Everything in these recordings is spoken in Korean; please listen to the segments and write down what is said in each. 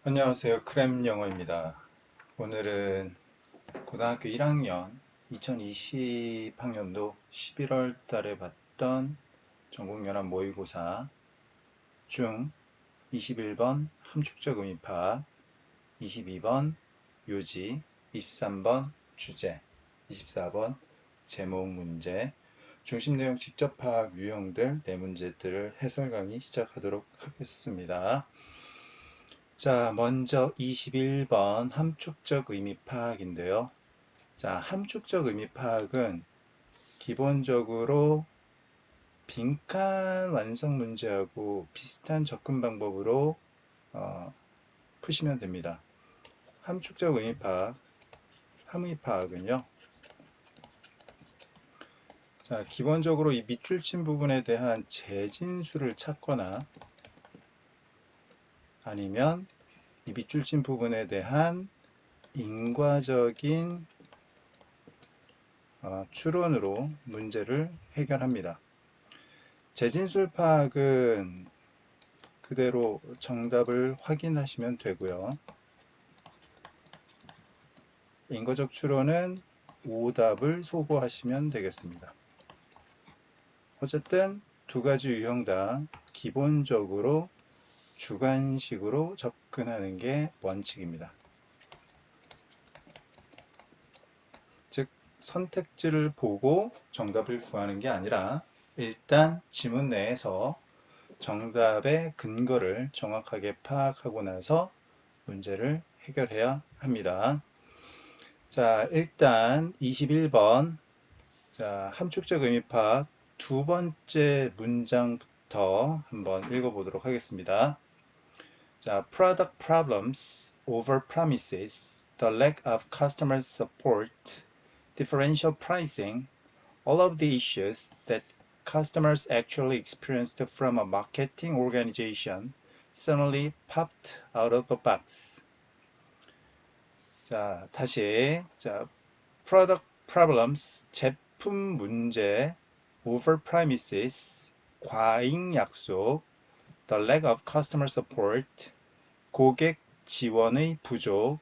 안녕하세요. 크램 영어입니다. 오늘은 고등학교 1학년 2020학년도 11월 달에 봤던 전국연합 모의고사 중 21번 함축적 의미파악, 22번 요지, 23번 주제, 24번 제목 문제, 중심 내용 직접 파악 유형들 4문제들을 해설 강의 시작하도록 하겠습니다. 자, 먼저 21번 함축적 의미 파악인데요. 자, 함축적 의미 파악은 기본적으로 빈칸 완성 문제하고 비슷한 접근 방법으로 푸시면 됩니다. 함축적 의미 파악, 함의 파악은요. 자, 기본적으로 이 밑줄 친 부분에 대한 재진수를 찾거나 아니면 이 밑줄 친 부분에 대한 인과적인 추론으로 문제를 해결합니다. 재진술 파악은 그대로 정답을 확인하시면 되고요. 인과적 추론은 오답을 소거하시면 되겠습니다. 어쨌든 두 가지 유형 다 기본적으로 주관식으로 접근하는 게 원칙입니다. 즉 선택지를 보고 정답을 구하는 게 아니라 일단 지문 내에서 정답의 근거를 정확하게 파악하고 나서 문제를 해결해야 합니다. 자, 일단 21번 자, 함축적 의미 파악 두 번째 문장부터 한번 읽어보도록 하겠습니다. 자, product problems, over promises, the lack of customer support, differential pricing, all of the issues that customers actually experienced from a marketing organization suddenly popped out of the box. 자, 다시. 자, product problems, 제품 문제, over premises, 과잉 약속, the lack of customer support, 고객 지원의 부족,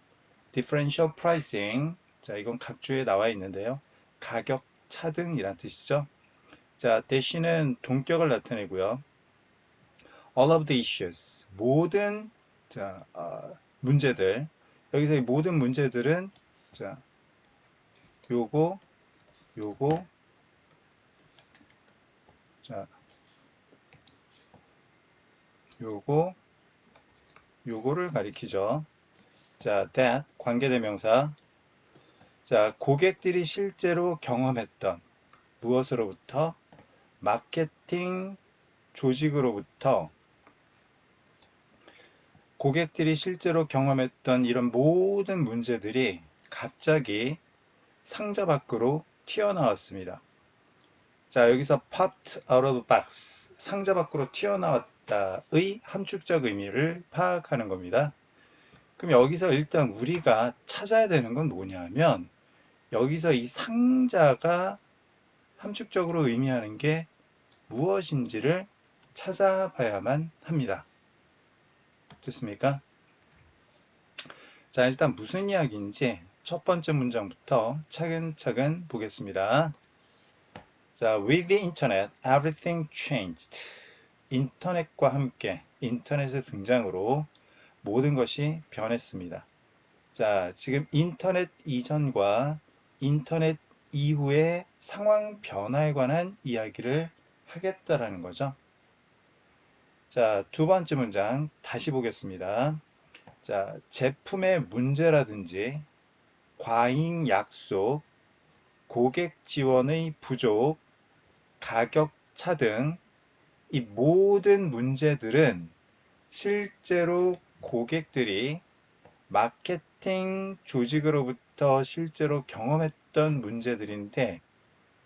differential pricing, 자, 이건 각주에 나와 있는데요. 가격 차등이란 뜻이죠. 자, 대시는 동격을 나타내고요. all of the issues, 모든 자, 문제들. 여기서 이 모든 문제들은 자, 요거, 요거, 자, 요거, 요거를 가리키죠. 자, that 관계대명사. 자, 고객들이 실제로 경험했던 무엇으로부터? 마케팅 조직으로부터 고객들이 실제로 경험했던 이런 모든 문제들이 갑자기 상자 밖으로 튀어나왔습니다. 자, 여기서 popped out of box, 상자 밖으로 튀어나왔다의 함축적 의미를 파악하는 겁니다. 그럼 여기서 일단 우리가 찾아야 되는 건 뭐냐면 여기서 이 상자가 함축적으로 의미하는 게 무엇인지를 찾아봐야만 합니다. 됐습니까? 자, 일단 무슨 이야기인지 첫 번째 문장부터 차근차근 보겠습니다. 자, with the internet, everything changed. 인터넷과 함께, 인터넷의 등장으로 모든 것이 변했습니다. 자, 지금 인터넷 이전과 인터넷 이후의 상황 변화에 관한 이야기를 하겠다라는 거죠. 자, 두 번째 문장 다시 보겠습니다. 자, 제품의 문제라든지 과잉 약속, 고객 지원의 부족, 가격 차등 이 모든 문제들은 실제로 고객들이 마케팅 조직으로부터 실제로 경험했던 문제들인데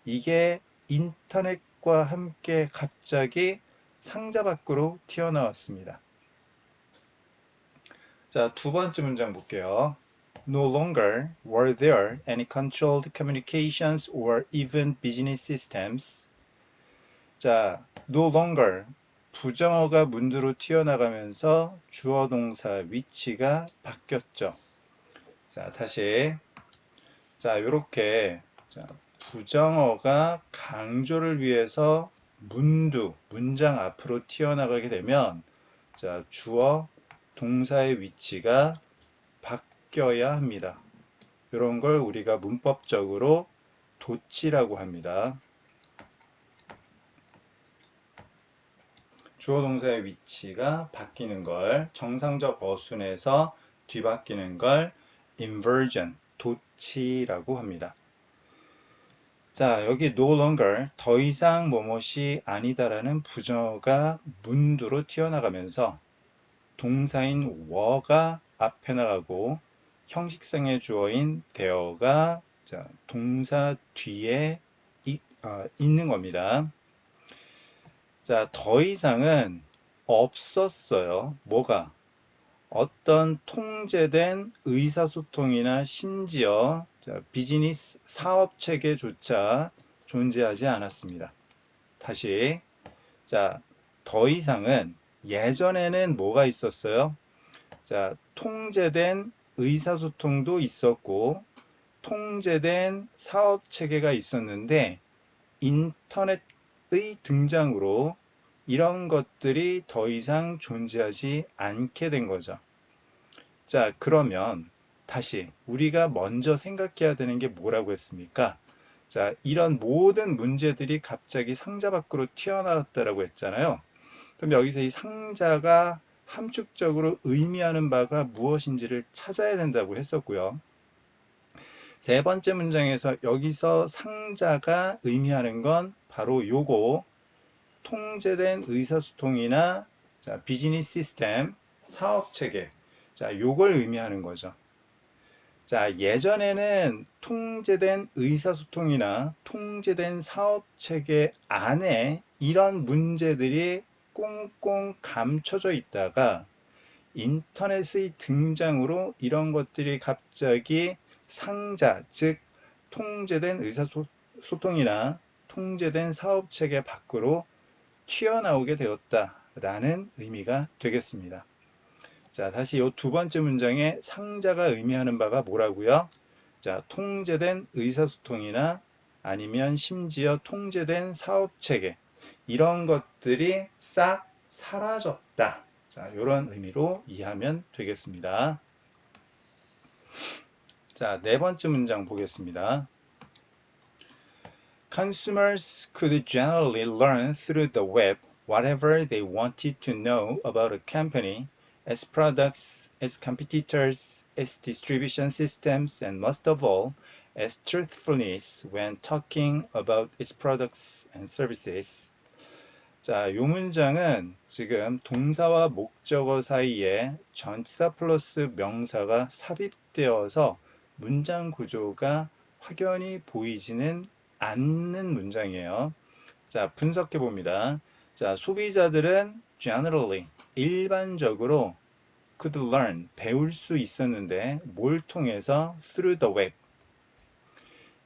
이게 인터넷과 함께 갑자기 상자 밖으로 튀어나왔습니다. 자, 두 번째 문장 볼게요. No longer were there any controlled communications or even business systems. 자, no longer 부정어가 문두로 튀어나가면서 주어 동사 위치가 바뀌었죠. 자, 다시. 자, 요렇게 부정어가 강조를 위해서 문장 앞으로 튀어나가게 되면 자, 주어 동사의 위치가 바뀌어야 합니다. 이런 걸 우리가 문법적으로 도치라고 합니다. 주어 동사의 위치가 바뀌는 걸, 정상적 어순에서 뒤바뀌는 걸 inversion, 도치라고 합니다. 자, 여기 no longer, 더 이상 뭐뭇이 아니다라는 부정어가 문두로 튀어나가면서 동사인 were가 앞에 나가고 형식상의 주어인 there가 동사 뒤에 있는 겁니다. 자, 더 이상은 없었어요. 뭐가? 어떤 통제된 의사소통이나 심지어 비즈니스 사업 체계조차 존재하지 않았습니다. 다시. 자, 더 이상은 예전에는 뭐가 있었어요? 자, 통제된 의사소통도 있었고 통제된 사업 체계가 있었는데 인터넷의 등장으로 이런 것들이 더 이상 존재하지 않게 된 거죠. 자, 그러면 다시 우리가 먼저 생각해야 되는 게 뭐라고 했습니까? 자, 이런 모든 문제들이 갑자기 상자 밖으로 튀어나왔다라고 했잖아요. 그럼 여기서 이 상자가 함축적으로 의미하는 바가 무엇인지를 찾아야 된다고 했었고요. 세 번째 문장에서 여기서 상자가 의미하는 건 바로 요거 통제된 의사소통이나 비즈니스 시스템, 사업체계, 요걸 의미하는 거죠. 자, 예전에는 통제된 의사소통이나 통제된 사업체계 안에 이런 문제들이 꽁꽁 감춰져 있다가 인터넷의 등장으로 이런 것들이 갑자기 상자, 즉 통제된 의사소통이나 통제된 사업체계 밖으로 튀어나오게 되었다라는 의미가 되겠습니다. 자, 다시 이 두 번째 문장에 상자가 의미하는 바가 뭐라고요? 자, 통제된 의사소통이나 아니면 심지어 통제된 사업체계 이런 것들이 싹 사라졌다. 자, 이런 의미로 이해하면 되겠습니다. 자, 네 번째 문장 보겠습니다. Consumers could generally learn through the web whatever they wanted to know about a company, its products, its competitors, its distribution systems, and most of all, its truthfulness when talking about its products and services. 자, 요 문장은 지금 동사와 목적어 사이에 전치사 플러스 명사가 삽입되어서 문장 구조가 확연히 보이지는 않는 문장이에요. 자, 분석해 봅니다. 자, 소비자들은 generally, 일반적으로 could learn, 배울 수 있었는데 뭘 통해서? through the web,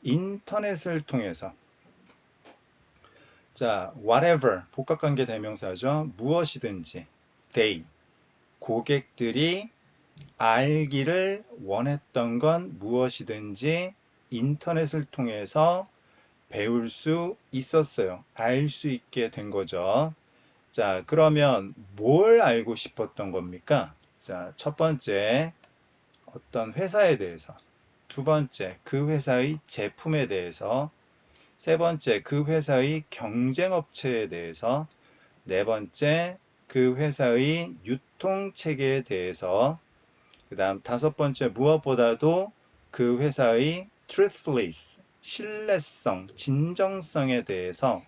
인터넷을 통해서. 자, whatever, 복합관계 대명사죠. 무엇이든지. they, 고객들이 알기를 원했던 건 무엇이든지 인터넷을 통해서 배울 수 있었어요. 알 수 있게 된 거죠. 자, 그러면 뭘 알고 싶었던 겁니까? 자, 첫 번째, 어떤 회사에 대해서. 두 번째, 그 회사의 제품에 대해서. 세 번째, 그 회사의 경쟁업체에 대해서. 네 번째, 그 회사의 유통체계에 대해서. 그 다음 다섯 번째, 무엇보다도 그 회사의 truthfulness, 신뢰성, 진정성에 대해서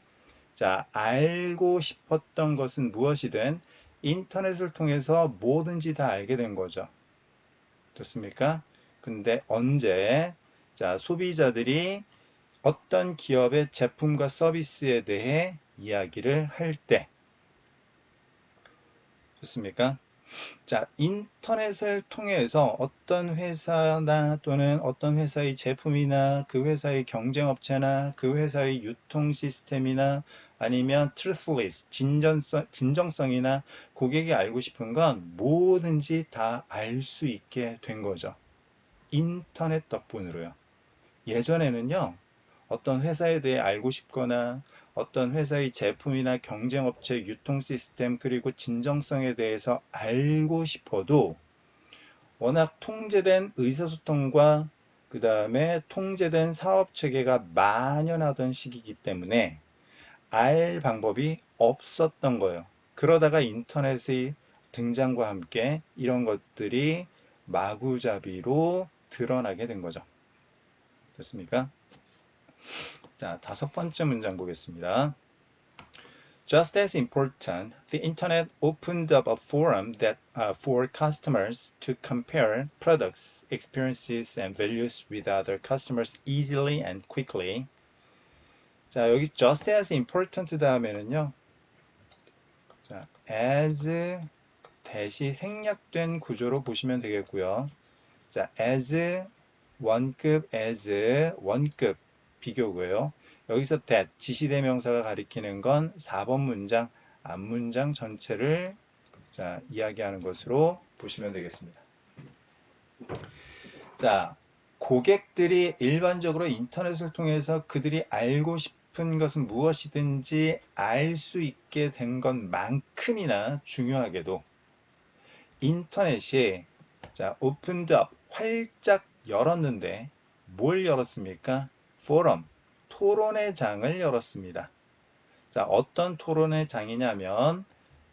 자, 알고 싶었던 것은 무엇이든 인터넷을 통해서 뭐든지 다 알게 된 거죠. 좋습니까? 근데 언제? 자, 소비자들이 어떤 기업의 제품과 서비스에 대해 이야기를 할 때. 좋습니까? 자, 인터넷을 통해서 어떤 회사나 또는 어떤 회사의 제품이나 그 회사의 경쟁업체나 그 회사의 유통 시스템이나 아니면 truthfulness, 진정성이나 고객이 알고 싶은 건 뭐든지 다 알 수 있게 된 거죠. 인터넷 덕분으로요. 예전에는요, 어떤 회사에 대해 알고 싶거나 어떤 회사의 제품이나 경쟁업체 유통 시스템 그리고 진정성에 대해서 알고 싶어도 워낙 통제된 의사소통과 그 다음에 통제된 사업 체계가 만연하던 시기이기 때문에 알 방법이 없었던 거예요. 그러다가 인터넷의 등장과 함께 이런 것들이 마구잡이로 드러나게 된 거죠. 됐습니까? 자, 다섯 번째 문장 보겠습니다. Just as important, the internet opened up a forum that for customers to compare products, experiences, and values with other customers easily and quickly. 자, 여기 just as important 다음에는요. 자, as 대시 생략된 구조로 보시면 되겠고요. 자, as 원급, as 원급 비교고요. 여기서 that 지시대명사가 가리키는 건 4번 문장 앞문장 전체를 자, 이야기하는 것으로 보시면 되겠습니다. 자, 고객들이 일반적으로 인터넷을 통해서 그들이 알고 싶은 것은 무엇이든지 알 수 있게 된 것만큼이나 중요하게도 인터넷이 자, opened up 활짝 열었는데 뭘 열었습니까? 포럼, 토론의 장을 열었습니다. 자, 어떤 토론의 장이냐면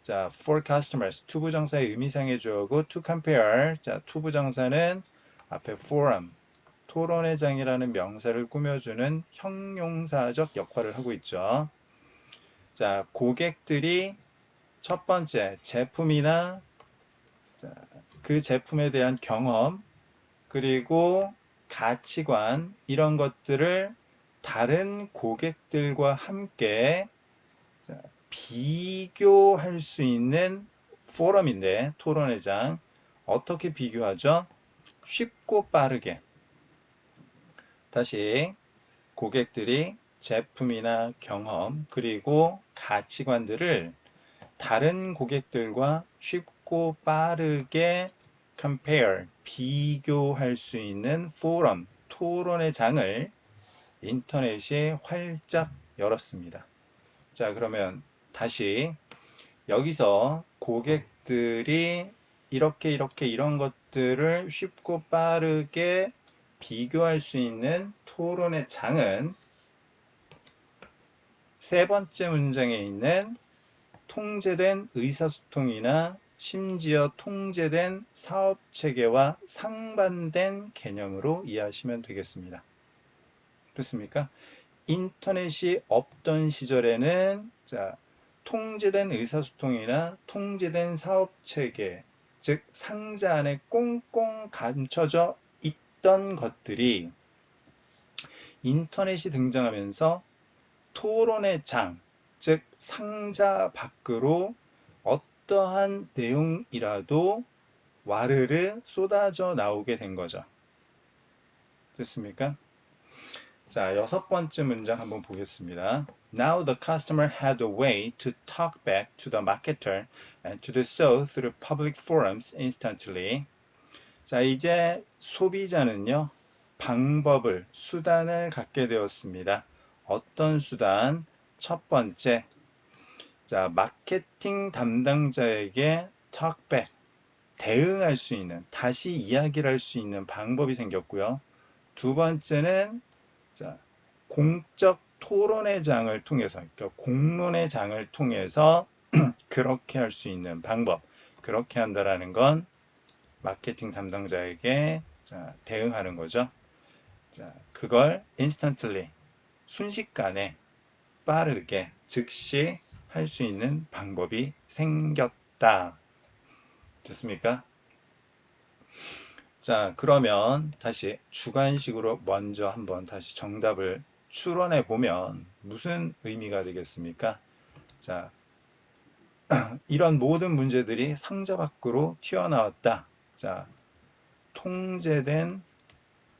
자, for customers, 투부정사의 의미상의 주어고 to compare, 자, 투부정사는 앞에 forum, 토론의 장이라는 명사를 꾸며주는 형용사적 역할을 하고 있죠. 자, 고객들이 첫 번째 제품이나 자, 그 제품에 대한 경험 그리고 가치관 이런 것들을 다른 고객들과 함께 비교할 수 있는 포럼인데 토론회 장 어떻게 비교하죠? 쉽고 빠르게. 다시 고객들이 제품이나 경험 그리고 가치관들을 다른 고객들과 쉽고 빠르게 compare, 비교할 수 있는 포럼, 토론의 장을 인터넷이 활짝 열었습니다. 자, 그러면 다시 여기서 고객들이 이렇게 이런 것들을 쉽고 빠르게 비교할 수 있는 토론의 장은 세 번째 문장에 있는 통제된 의사소통이나 심지어 통제된 사업 체계와 상반된 개념으로 이해하시면 되겠습니다. 그렇습니까? 인터넷이 없던 시절에는 자, 통제된 의사소통이나 통제된 사업 체계, 즉 상자 안에 꽁꽁 감춰져 있던 것들이 인터넷이 등장하면서 토론의 장, 즉 상자 밖으로 어떠한 내용이라도 와르르 쏟아져 나오게 된 거죠. 됐습니까? 자, 여섯 번째 문장 한번 보겠습니다. Now the customer had a way to talk back to the marketer and to do so through public forums instantly. 자, 이제 소비자는요, 방법을, 수단을 갖게 되었습니다. 어떤 수단? 첫 번째, 자, 마케팅 담당자에게 talkback, 대응할 수 있는, 다시 이야기를 할 수 있는 방법이 생겼고요. 두 번째는 자, 공적 토론의 장을 통해서, 그러니까 공론의 장을 통해서 그렇게 할 수 있는 방법, 그렇게 한다라는 건 마케팅 담당자에게 자, 대응하는 거죠. 자, 그걸 instantly, 순식간에 빠르게, 즉시 할 수 있는 방법이 생겼다. 됐습니까? 자, 그러면 다시 주관식으로 먼저 한번 다시 정답을 추론해 보면 무슨 의미가 되겠습니까? 자, 이런 모든 문제들이 상자 밖으로 튀어나왔다. 자, 통제된,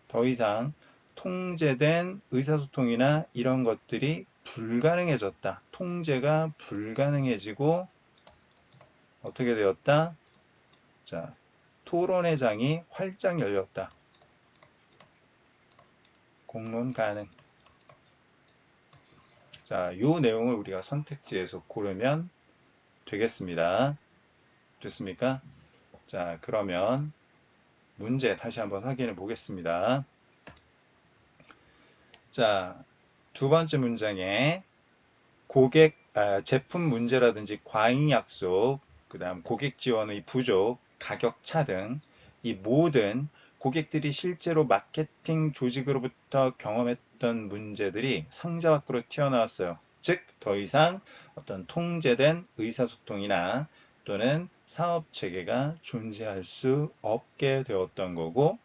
더 이상 통제된 의사소통이나 이런 것들이 불가능해졌다. 통제가 불가능해지고 어떻게 되었다? 자, 토론의 장이 활짝 열렸다. 공론 가능. 자, 요 내용을 우리가 선택지에서 고르면 되겠습니다. 됐습니까? 자, 그러면 문제 다시 한번 확인해 보겠습니다. 자, 두 번째 문장에 제품 문제라든지 과잉 약속, 그 다음 고객 지원의 부족, 가격차 등 이 모든 고객들이 실제로 마케팅 조직으로부터 경험했던 문제들이 상자 밖으로 튀어나왔어요. 즉, 더 이상 어떤 통제된 의사소통이나 또는 사업 체계가 존재할 수 없게 되었던 거고,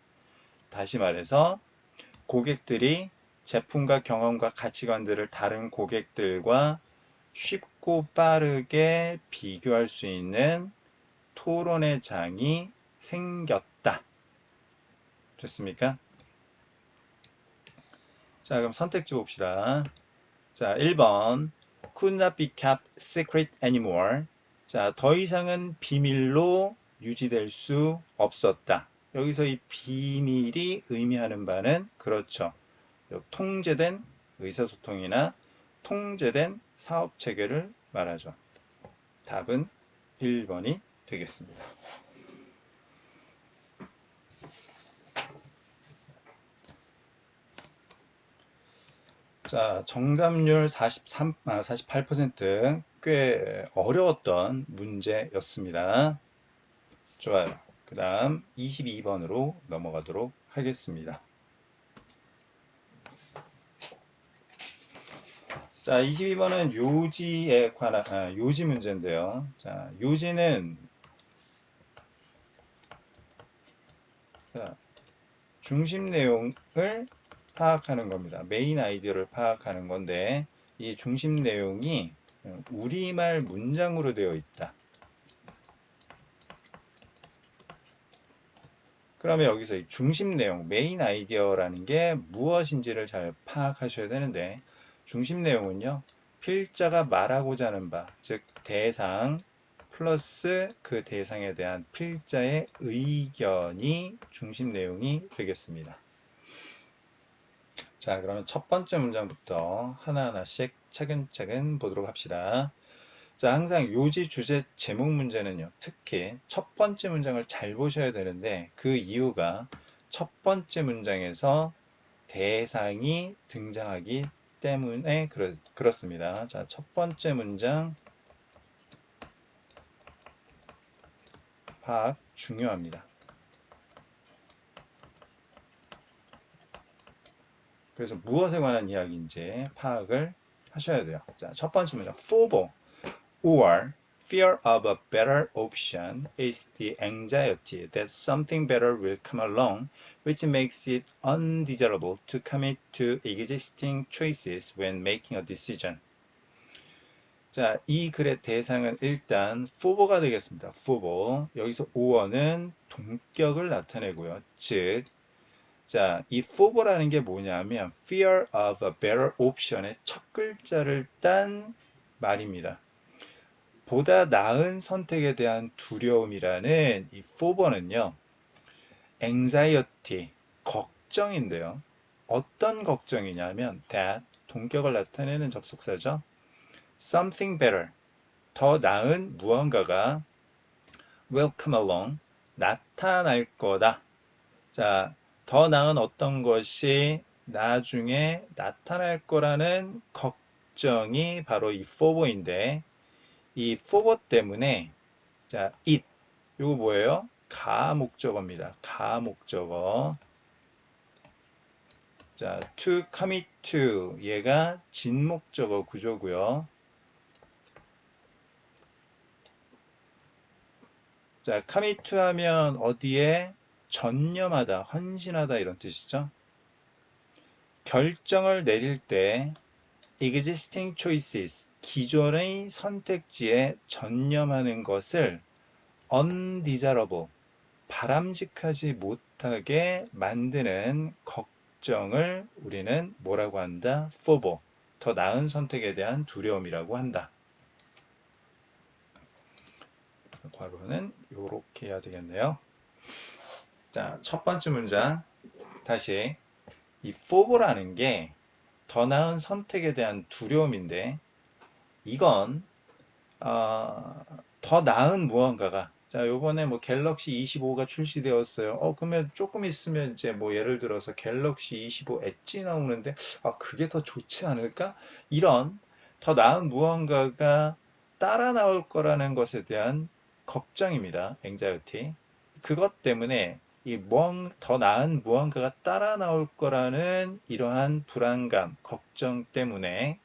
다시 말해서 고객들이 제품과 경험과 가치관들을 다른 고객들과 쉽고 빠르게 비교할 수 있는 토론의 장이 생겼다. 됐습니까? 자, 그럼 선택지 봅시다. 자, 1번 could not be kept secret anymore. 자, 더 이상은 비밀로 유지될 수 없었다. 여기서 이 비밀이 의미하는 바는 그렇죠. 통제된 의사소통이나 통제된 사업 체계를 말하죠. 답은 1번이 되겠습니다. 자, 정답률 48%, 꽤 어려웠던 문제였습니다. 좋아요. 그 다음 22번으로 넘어가도록 하겠습니다. 자, 22번은 요지에 관한, 요지 문제인데요. 자, 요지는, 자, 중심 내용을 파악하는 겁니다. 메인 아이디어를 파악하는 건데, 이 중심 내용이 우리말 문장으로 되어 있다. 그러면 여기서 이 중심 내용, 메인 아이디어라는 게 무엇인지를 잘 파악하셔야 되는데, 중심 내용은요, 필자가 말하고자 하는 바, 즉 대상 플러스 그 대상에 대한 필자의 의견이 중심 내용이 되겠습니다. 자, 그러면 첫 번째 문장부터 하나하나씩 차근차근 보도록 합시다. 자, 항상 요지, 주제, 제목 문제는요, 특히 첫 번째 문장을 잘 보셔야 되는데, 그 이유가 첫 번째 문장에서 대상이 등장하기 때문에 그렇습니다. 자, 첫 번째 문장 파악 중요합니다. 그래서 무엇에 관한 이야기인지 파악을 하셔야 돼요. 자, 첫 번째 문장, FOBO or fear of a better option is the anxiety that something better will come along, which makes it undesirable to commit to existing choices when making a decision. 자, 이 글의 대상은 일단 FOBO가 되겠습니다. FOBO. 여기서 or는 동격을 나타내고요. 즉, 자, 이 FOBO라는 게 뭐냐면 fear of a better option의 첫 글자를 딴 말입니다. 보다 나은 선택에 대한 두려움이라는 이 FOBO는요, anxiety, 걱정인데요. 어떤 걱정이냐면 that, 동격을 나타내는 접속사죠. something better, 더 나은 무언가가 will come along, 나타날 거다. 자, 더 나은 어떤 것이 나중에 나타날 거라는 걱정이 바로 이 FOBO인데, 이 FOBO 때문에, 자, it, 이거 뭐예요? 가목적어입니다. 가목적어. 자, to commit to, 얘가 진목적어 구조고요. 자, commit to 하면 어디에 전념하다, 헌신하다 이런 뜻이죠. 결정을 내릴 때 existing choices, 기존의 선택지에 전념하는 것을 undesirable, 바람직하지 못하게 만드는 걱정을 우리는 뭐라고 한다? FOBO, 더 나은 선택에 대한 두려움이라고 한다. 괄호는 이렇게 해야 되겠네요. 자, 첫 번째 문장 다시 이 FOBO라는 게 더 나은 선택에 대한 두려움인데 이건 더 나은 무언가가 자 요번에 뭐 갤럭시 25가 출시되었어요. 그러면 조금 있으면 이제 뭐 예를 들어서 갤럭시 25 엣지 나오는데 그게 더 좋지 않을까? 이런 더 나은 무언가가 따라 나올 거라는 것에 대한 걱정입니다. anxiety. 그것 때문에 이 더 나은 무언가가 따라 나올 거라는 이러한 불안감, 걱정 때문에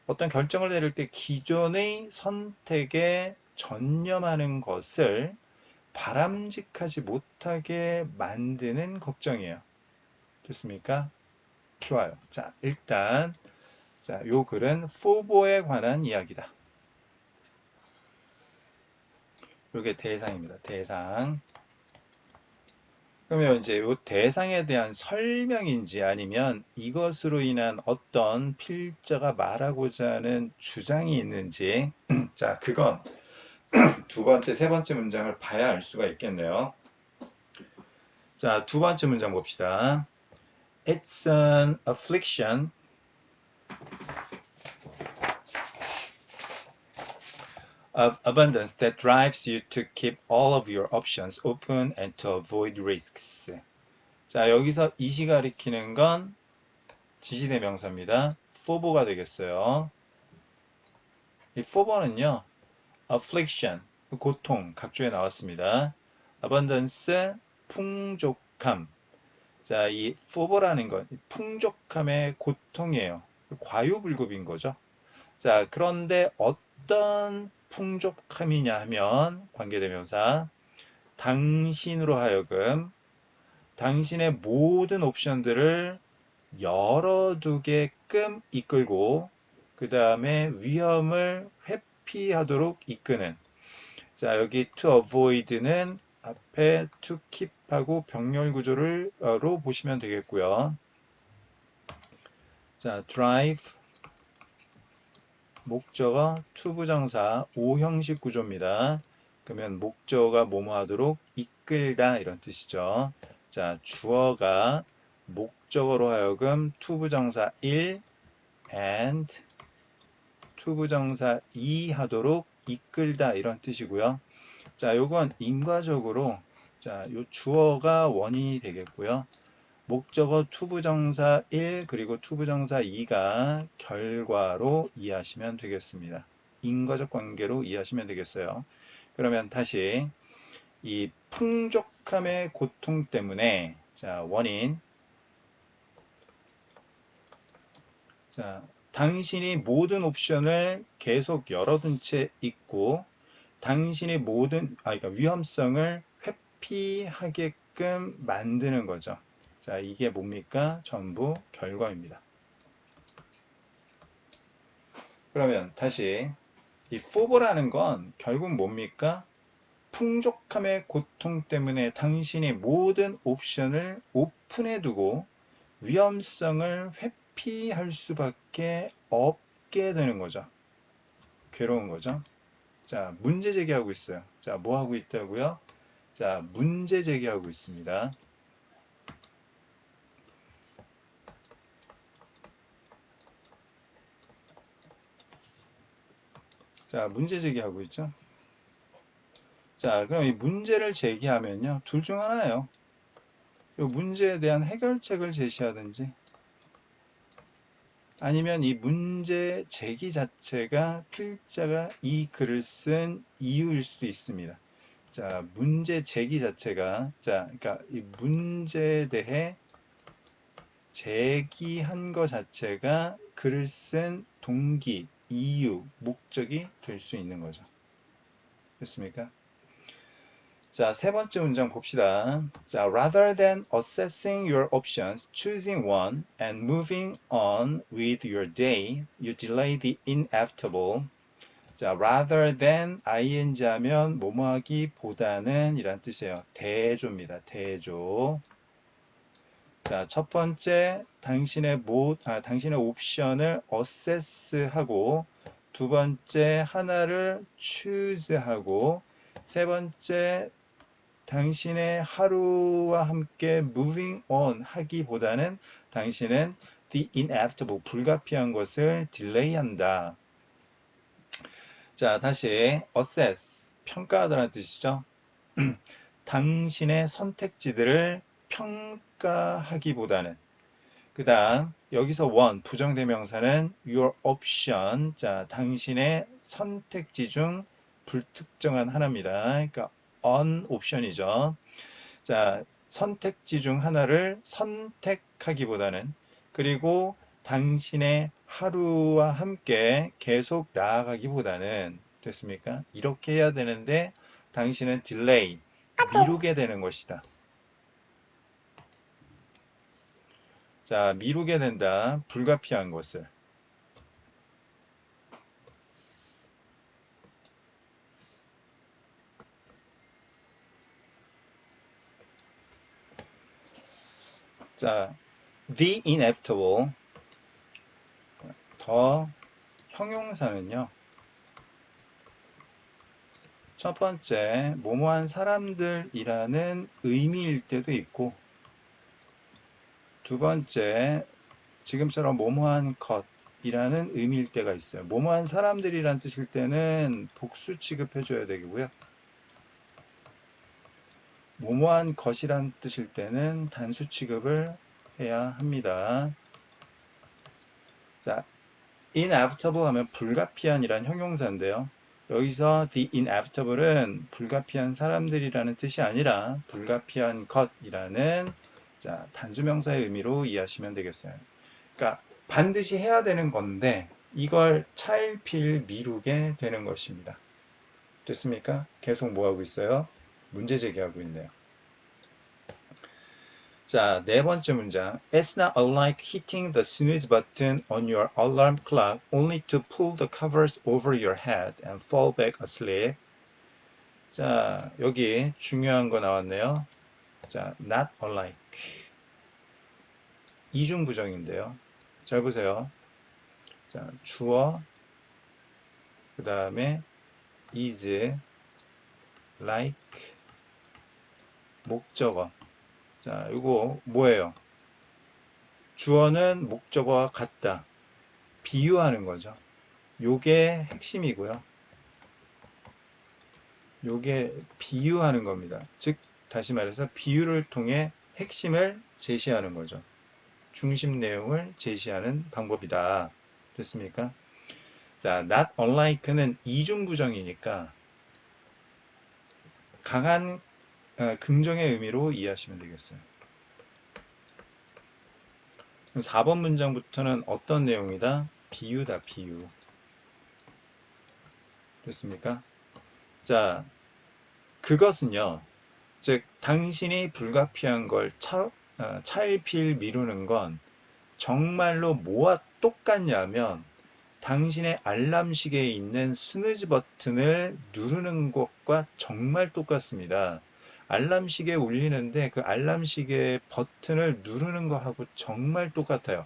어떤 결정을 내릴 때 기존의 선택에 전념하는 것을 바람직하지 못하게 만드는 걱정이에요. 됐습니까? 좋아요. 자, 일단 요 글은 FOBO에 관한 이야기다. 요게 대상입니다. 대상. 그러면 이제 이 대상에 대한 설명인지 아니면 이것으로 인한 어떤 필자가 말하고자 하는 주장이 있는지 자 그건 두 번째, 세 번째 문장을 봐야 알 수가 있겠네요. 자, 두 번째 문장 봅시다. It's an affliction of abundance that drives you to keep all of your options open and to avoid risks. 자, 여기서 이시 가리키는 건 지시대명사입니다. FOBO가 되겠어요. 이 FOBO는요, affliction, 고통, 각주에 나왔습니다. abundance, 풍족함. 자, 이 FOBO라는 건 풍족함의 고통이에요. 과유불급인 거죠. 자, 그런데 어떤 풍족함이냐 하면 관계대명사 당신으로 하여금 당신의 모든 옵션들을 열어두게끔 이끌고 그 다음에 위험을 회피하도록 이끄는 자 여기 to avoid는 앞에 to keep하고 병렬 구조로 보시면 되겠고요. 자 drive 목적어 to 부정사 5형식 구조입니다. 그러면 목적어가 뭐뭐 하도록 이끌다 이런 뜻이죠. 자 주어가 목적어로 하여금 to 부정사 1 and to 부정사 2 하도록 이끌다 이런 뜻이고요. 자, 요건 인과적으로 자, 요 주어가 원인이 되겠고요. 목적어 to 부정사 1 그리고 to 부정사 2가 결과로 이해하시면 되겠습니다. 인과적 관계로 이해하시면 되겠어요. 그러면 다시 이 풍족함의 고통 때문에 자, 원인 자, 당신이 모든 옵션을 계속 열어둔 채 있고 당신이 그러니까 위험성을 회피하게끔 만드는 거죠. 자, 이게 뭡니까? 전부 결과입니다. 그러면 다시 이 FOBO라는 건 결국 뭡니까? 풍족함의 고통 때문에 당신이 모든 옵션을 오픈해 두고 위험성을 회피할 수밖에 없게 되는 거죠. 괴로운 거죠. 자, 문제 제기하고 있어요. 자, 뭐 하고 있다고요? 자, 문제 제기하고 있습니다. 자, 문제 제기하고 있죠. 자, 그럼 이 문제를 제기하면요. 둘 중 하나예요. 이 문제에 대한 해결책을 제시하든지 아니면 이 문제 제기 자체가 필자가 이 글을 쓴 이유일 수도 있습니다. 자, 문제 제기 자체가 그러니까 이 문제에 대해 제기한 것 자체가 글을 쓴 동기, 이유, 목적이 될 수 있는 거죠. 됐습니까? 자, 세 번째 문장 봅시다. 자, rather than assessing your options, choosing one, and moving on with your day, you delay the inevitable. 자, rather than ing 하면 뭐뭐하기 보다는 이란 뜻이에요. 대조입니다. 대조. 자, 첫 번째 당신의 옵션을 assess하고 두 번째 하나를 choose하고 세 번째 당신의 하루와 함께 moving on 하기보다는 당신은 the inevitable 불가피한 것을 delay한다. 자, 다시 assess 평가하다라는 뜻이죠. 당신의 선택지들을 평가하기보다는 그 다음 여기서 one 부정대명사는 your option 자 당신의 선택지 중 불특정한 하나입니다. 그러니까 on 옵션이죠. 자 선택지 중 하나를 선택하기보다는 그리고 당신의 하루와 함께 계속 나아가기보다는 됐습니까? 이렇게 해야 되는데 당신은 delay 미루게 되는 것이다. 자, 미루게 된다. 불가피한 것을. 자, the inevitable. 더 형용사는요. 첫 번째, 뭐뭐한 사람들이라는 의미일 때도 있고 두 번째, 지금처럼 뭐뭐한 것이라는 의미일 때가 있어요. 뭐뭐한 사람들이란 뜻일 때는 복수 취급해줘야 되고요. 뭐뭐한 것이란 뜻일 때는 단수 취급을 해야 합니다. 자, inevitable 하면 불가피한이란 형용사인데요. 여기서 the inevitable은 불가피한 사람들이라는 뜻이 아니라 불가피한 것이라는 자, 단수명사의 의미로 이해하시면 되겠어요. 그러니까 반드시 해야 되는 건데 이걸 차일피일 미루게 되는 것입니다. 됐습니까? 계속 뭐하고 있어요? 문제 제기하고 있네요. 자, 네 번째 문장. It's not unlike hitting the snooze button on your alarm clock only to pull the covers over your head and fall back asleep. 자, 여기 중요한 거 나왔네요. 자, not unlike. 이중부정인데요. 잘 보세요. 자, 주어, 그 다음에 is, like, 목적어. 자, 이거 뭐예요? 주어는 목적어와 같다. 비유하는 거죠. 요게 핵심이고요. 요게 비유하는 겁니다. 즉, 다시 말해서 비유를 통해 핵심을 제시하는 거죠. 중심 내용을 제시하는 방법이다. 됐습니까? 자, not unlike는 이중부정이니까 강한 긍정의 의미로 이해하시면 되겠어요. 그럼 4번 문장부터는 어떤 내용이다? 비유다, 비유. 됐습니까? 자, 그것은요, 즉, 당신이 불가피한 걸 차일피일 미루는 건 정말로 뭐와 똑같냐면, 당신의 알람시계에 있는 스누즈 버튼을 누르는 것과 정말 똑같습니다. 알람시계 울리는데 그 알람시계 버튼을 누르는 거하고 정말 똑같아요.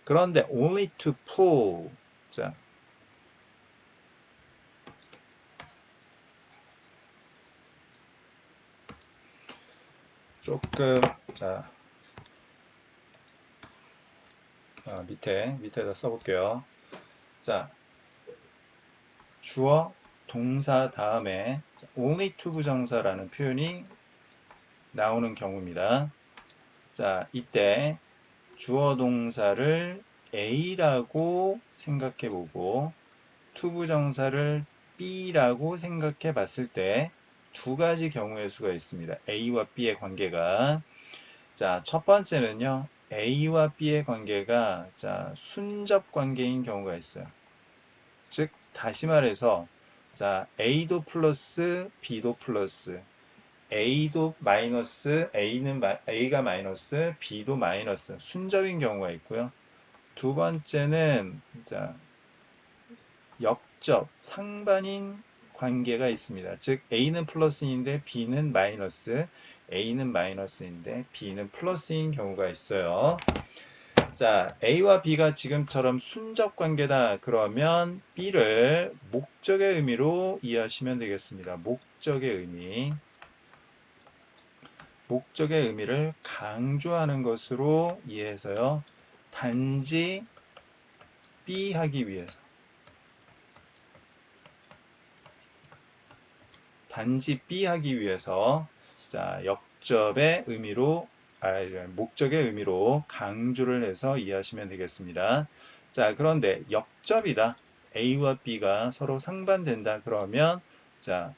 그런데 only to pull. 자, 조금 자 밑에다 써볼게요. 자, 주어 동사 다음에 only to 부정사라는 표현이 나오는 경우입니다. 자, 이때 주어 동사를 A라고 생각해 보고 to 부정사를 B라고 생각해 봤을 때 두 가지 경우의 수가 있습니다. A와 B의 관계가 자, 첫 번째는요. A와 B의 관계가 자, 순접 관계인 경우가 있어요. 즉 다시 말해서 자, A도 플러스 B도 플러스 A도 마이너스, A가 마이너스, B도 마이너스, 순접인 경우가 있고요. 두 번째는, 자, 역접, 상반인 관계가 있습니다. 즉, A는 플러스인데 B는 마이너스, A는 마이너스인데 B는 플러스인 경우가 있어요. 자, A와 B가 지금처럼 순접 관계다. 그러면 B를 목적의 의미로 이해하시면 되겠습니다. 목적의 의미. 목적의 의미를 강조하는 것으로 이해해서요. 단지 B 하기 위해서. 단지 B 하기 위해서 자, 역접의 의미로 목적의 의미로 강조를 해서 이해하시면 되겠습니다. 자, 그런데 역접이다. A와 B가 서로 상반된다. 그러면 자,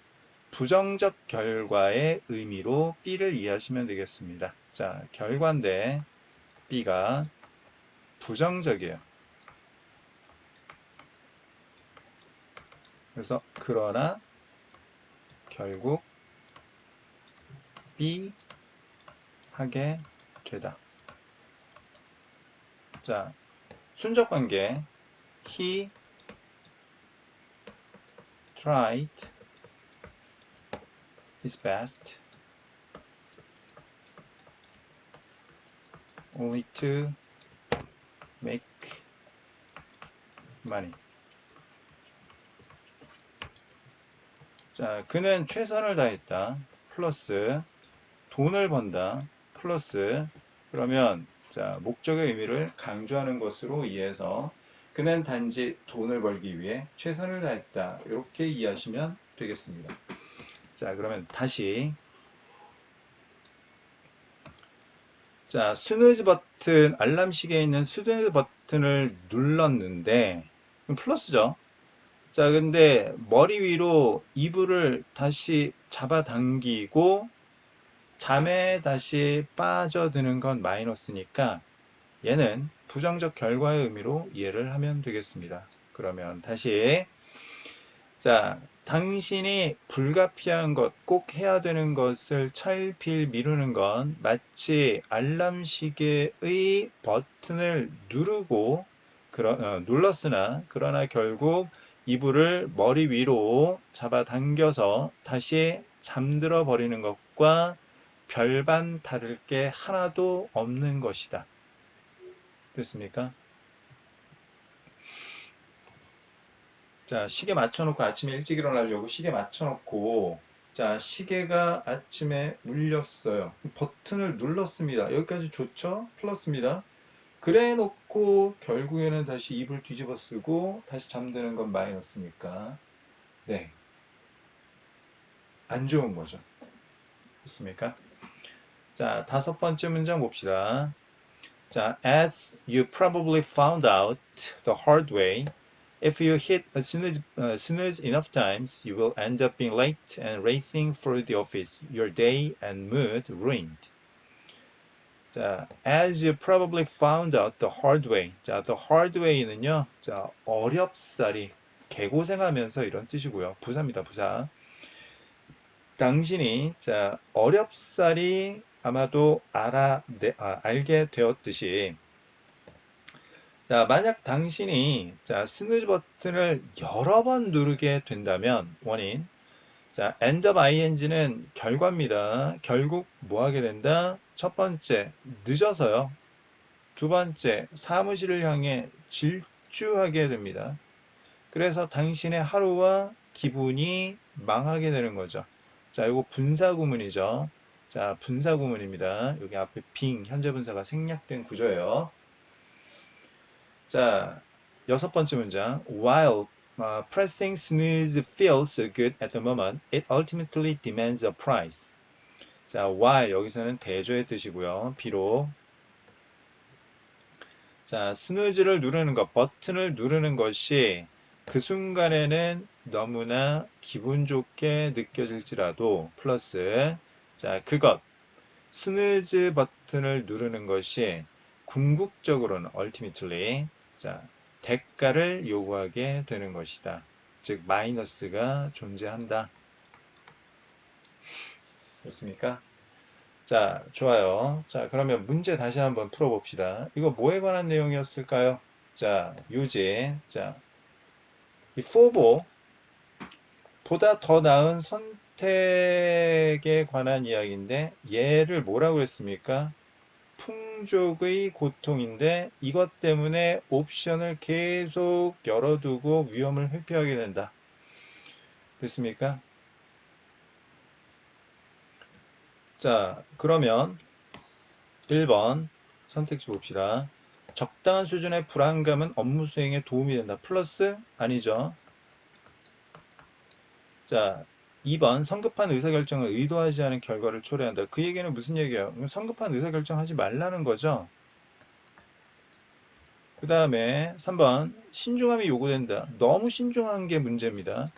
부정적 결과의 의미로 B를 이해하시면 되겠습니다. 자, 결과인데 B가 부정적이에요. 그래서 그러나 결국 B 하게 되다. 자, 순적 관계 he tried his best only to make money. 자, 그는 최선을 다했다. 플러스 돈을 번다. 플러스 그러면 자, 목적의 의미를 강조하는 것으로 이해해서 그는 단지 돈을 벌기 위해 최선을 다했다. 이렇게 이해하시면 되겠습니다. 자, 그러면 다시 자, 스누즈 버튼, 알람 시계에 있는 스누즈 버튼을 눌렀는데 플러스죠. 자, 근데 머리 위로 이불을 다시 잡아당기고 잠에 다시 빠져드는 건 마이너스니까 얘는 부정적 결과의 의미로 이해를 하면 되겠습니다. 그러면 다시 자, 당신이 불가피한 것, 꼭 해야 되는 것을 차일피일 미루는 건 마치 알람 시계의 버튼을 누르고 눌렀으나 그러나 결국 이불을 머리 위로 잡아당겨서 다시 잠들어 버리는 것과 별반 다를 게 하나도 없는 것이다. 됐습니까? 자, 시계 맞춰놓고 아침에 일찍 일어나려고 시계 맞춰놓고 자, 시계가 아침에 울렸어요. 버튼을 눌렀습니다. 여기까지 좋죠? 플러스입니다. 그래 놓고 결국에는 다시 이불 뒤집어 쓰고 다시 잠드는 건 마이너스니까 네, 안 좋은 거죠. 됐습니까? 자, 다섯 번째 문장 봅시다. 자, as you probably found out the hard way, if you hit a snooze enough times, you will end up being late and racing for the office, your day and mood ruined. 자, as you probably found out the hard way. 자, the hard way는요, 자, 어렵사리, 개고생하면서 이런 뜻이고요. 부사입니다, 부사. 당신이, 자, 어렵사리 아마도 알게 되었듯이, 자, 만약 당신이 자, 스누즈 버튼을 여러 번 누르게 된다면 원인 자, end of ing는 결과입니다. 결국 뭐 하게 된다? 첫 번째, 늦어서요. 두 번째, 사무실을 향해 질주하게 됩니다. 그래서 당신의 하루와 기분이 망하게 되는 거죠. 자, 이거 분사구문이죠. 자, 분사구문입니다. 여기 앞에 being, 현재 분사가 생략된 구조예요. 자, 여섯 번째 문장. While pressing snooze feels so good at the moment, it ultimately demands a price. 자, while 여기서는 대조의 뜻이고요. 비록 자, 스누즈를 누르는 것, 버튼을 누르는 것이 그 순간에는 너무나 기분 좋게 느껴질지라도 플러스 자, 그것 스누즈 버튼을 누르는 것이 궁극적으로는 ultimately 자, 대가를 요구하게 되는 것이다. 즉 마이너스가 존재한다. 됐습니까? 자, 좋아요. 자, 그러면 문제 다시 한번 풀어봅시다. 이거 뭐에 관한 내용이었을까요? 자, 유지. 자, 이 포보 보다 더 나은 선택에 관한 이야기인데 얘를 뭐라고 했습니까? 풍족의 고통인데 이것 때문에 옵션을 계속 열어두고 위험을 회피하게 된다. 됐습니까? 자, 그러면 1번 선택지 봅시다. 적당한 수준의 불안감은 업무 수행에 도움이 된다. 플러스? 아니죠. 자, 2번 성급한 의사결정은 의도하지 않은 결과를 초래한다. 그 얘기는 무슨 얘기예요? 성급한 의사결정 하지 말라는 거죠. 그 다음에 3번 신중함이 요구된다. 너무 신중한 게 문제입니다.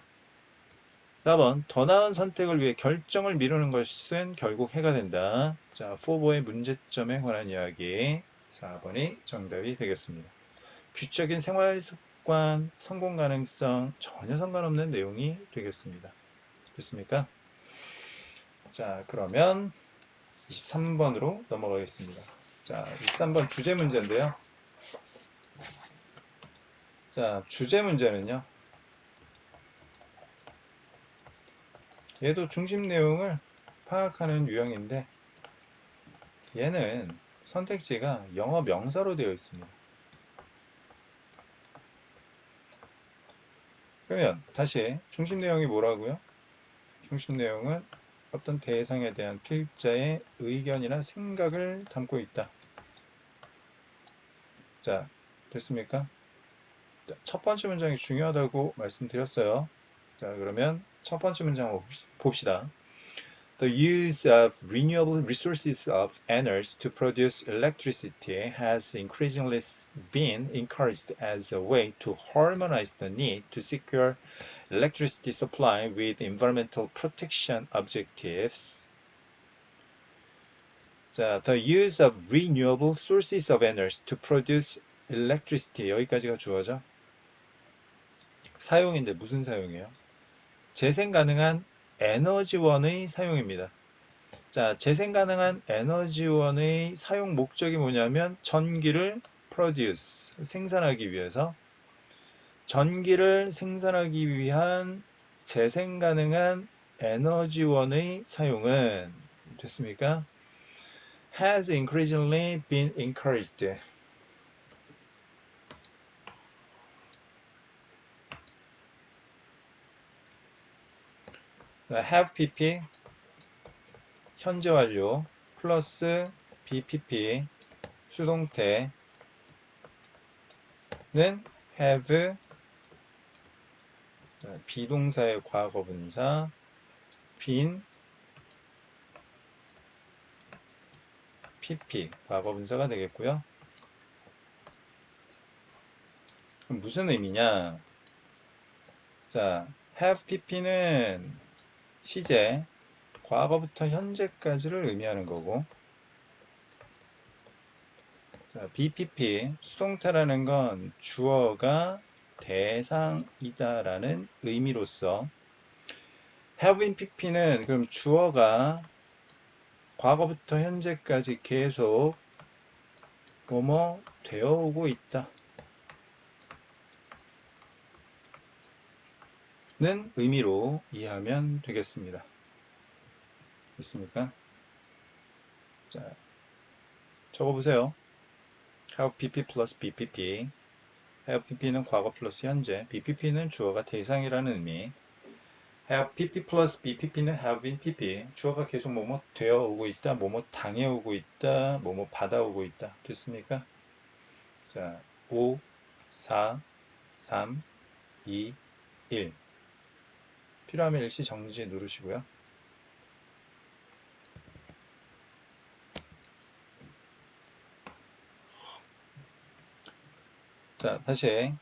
4번 더 나은 선택을 위해 결정을 미루는 것은 결국 해가 된다. 자, 포버의 문제점에 관한 이야기 4번이 정답이 되겠습니다. 규칙적인 생활 습관, 성공 가능성 전혀 상관없는 내용이 되겠습니다. 됐습니까? 자, 그러면 23번으로 넘어가겠습니다. 자, 23번 주제 문제인데요. 자, 주제 문제는요. 얘도 중심 내용을 파악하는 유형인데 얘는 선택지가 영어 명사로 되어 있습니다. 그러면 다시 중심 내용이 뭐라고요? 중심 내용은 어떤 대상에 대한 필자의 의견이나 생각을 담고 있다. 자, 됐습니까? 자, 첫 번째 문장이 중요하다고 말씀드렸어요. 자, 그러면 첫 번째 문장 봅시다. The use of renewable resources of energy to produce electricity has increasingly been encouraged as a way to harmonize the need to secure electricity supply with environmental protection objectives. 자, the use of renewable sources of energy to produce electricity 여기까지가 주어져. 사용인데 무슨 사용이에요? 재생 가능한 에너지원의 사용입니다. 자, 재생 가능한 에너지원의 사용 목적이 뭐냐면 전기를 produce, 생산하기 위해서 전기를 생산하기 위한 재생 가능한 에너지원의 사용은 됐습니까? has increasingly been encouraged. have pp 현재 완료 플러스 bpp 수동태는 have 비동사의 과거분사 been pp 과거분사가 되겠고요. 그럼 무슨 의미냐? 자, have pp는 시제 과거부터 현재까지를 의미하는 거고, 자, bpp 수동태라는 건 주어가 대상이다라는 의미로서 have been pp는 그럼 주어가 과거부터 현재까지 계속 뭐뭐 되어 오고 있다 는 의미로 이해하면 되겠습니다. 됐습니까? 자, 적어보세요. have pp 플러스 bpp have pp는 과거 플러스 현재 bpp는 주어가 대상이라는 의미 have pp 플러스 bpp는 have been pp 주어가 계속 뭐뭐 되어 오고 있다 뭐뭐 당해 오고 있다 뭐뭐 받아오고 있다 됐습니까? 자, 5 4 3 2 1 필요하면 일시 정지 누르시고요. 자, 다시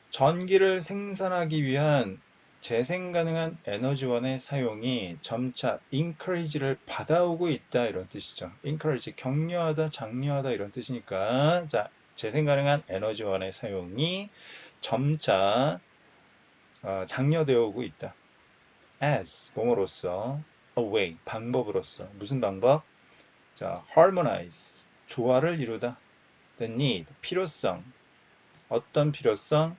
전기를 생산하기 위한 재생 가능한 에너지원의 사용이 점차 encourage를 받아오고 있다 이런 뜻이죠. encourage 격려하다, 장려하다 이런 뜻이니까 자, 재생 가능한 에너지원의 사용이 점차 장려되어 오고 있다. as 뭐뭐로서 a way, 방법으로서. 무슨 방법? 자, harmonize, 조화를 이루다. the need, 필요성. 어떤 필요성?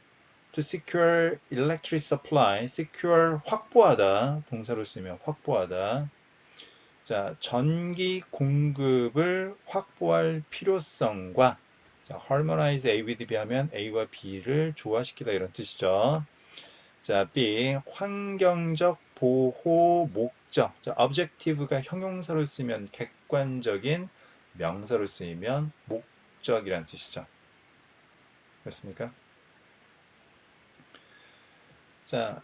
to secure electric supply, secure, 확보하다. 동사로 쓰면 확보하다. 자, 전기 공급을 확보할 필요성과, 자, harmonize A with B 하면 A와 B를 조화시키다 이런 뜻이죠. 자, B, 환경적 보호 목적. 자, objective가 형용사로 쓰면 객관적인, 명사로 쓰이면 목적이란 뜻이죠. 됐습니까? 자,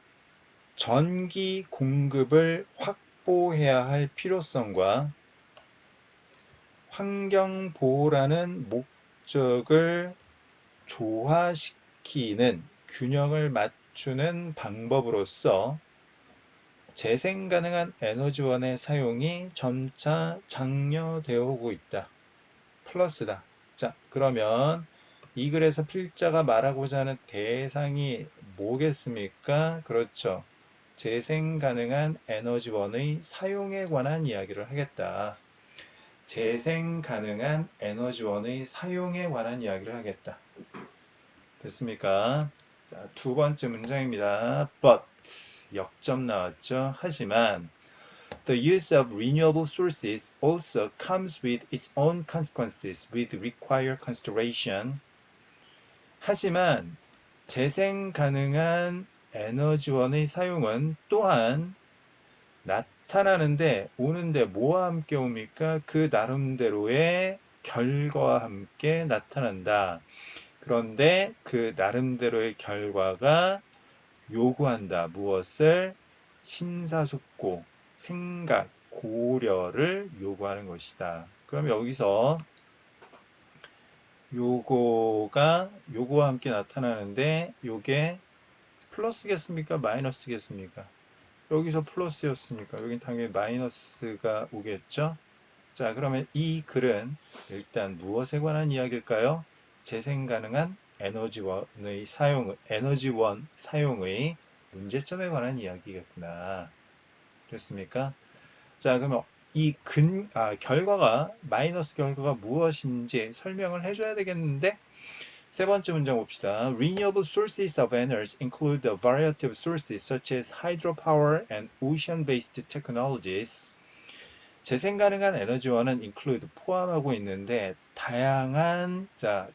전기 공급을 확보해야 할 필요성과 환경 보호라는 목적을 조화시키는, 균형을 맞추는 방법으로서 재생 가능한 에너지원의 사용이 점차 장려되어 오고 있다. 플러스다. 자, 그러면 이 글에서 필자가 말하고자 하는 대상이 뭐겠습니까? 그렇죠. 재생 가능한 에너지원의 사용에 관한 이야기를 하겠다. 재생 가능한 에너지원의 사용에 관한 이야기를 하겠다. 됐습니까? 자, 두 번째 문장입니다. But, 역점 나왔죠. 하지만 the use of renewable sources also comes with its own consequences with required consideration. 하지만 재생 가능한 에너지원의 사용은 또한 나타나는데, 오는데 뭐와 함께 옵니까? 그 나름대로의 결과와 함께 나타난다. 그런데 그 나름대로의 결과가 요구한다. 무엇을? 심사숙고, 생각, 고려를 요구하는 것이다. 그럼 여기서 요거와 함께 나타나는데, 요게 플러스겠습니까? 마이너스겠습니까? 여기서 플러스였으니까 여긴 당연히 마이너스가 오겠죠? 자, 그러면 이 글은 일단 무엇에 관한 이야기일까요? 재생 가능한 에너지원 사용의 문제점에 관한 이야기겠구나. 됐습니까? 자, 그러면 결과가, 마이너스 결과가 무엇인지 설명을 해줘야 되겠는데, 세 번째 문장 봅시다. Renewable sources of energy include a variety of sources such as hydropower and ocean-based technologies. 재생 가능한 에너지원은 include, 포함하고 있는데 다양한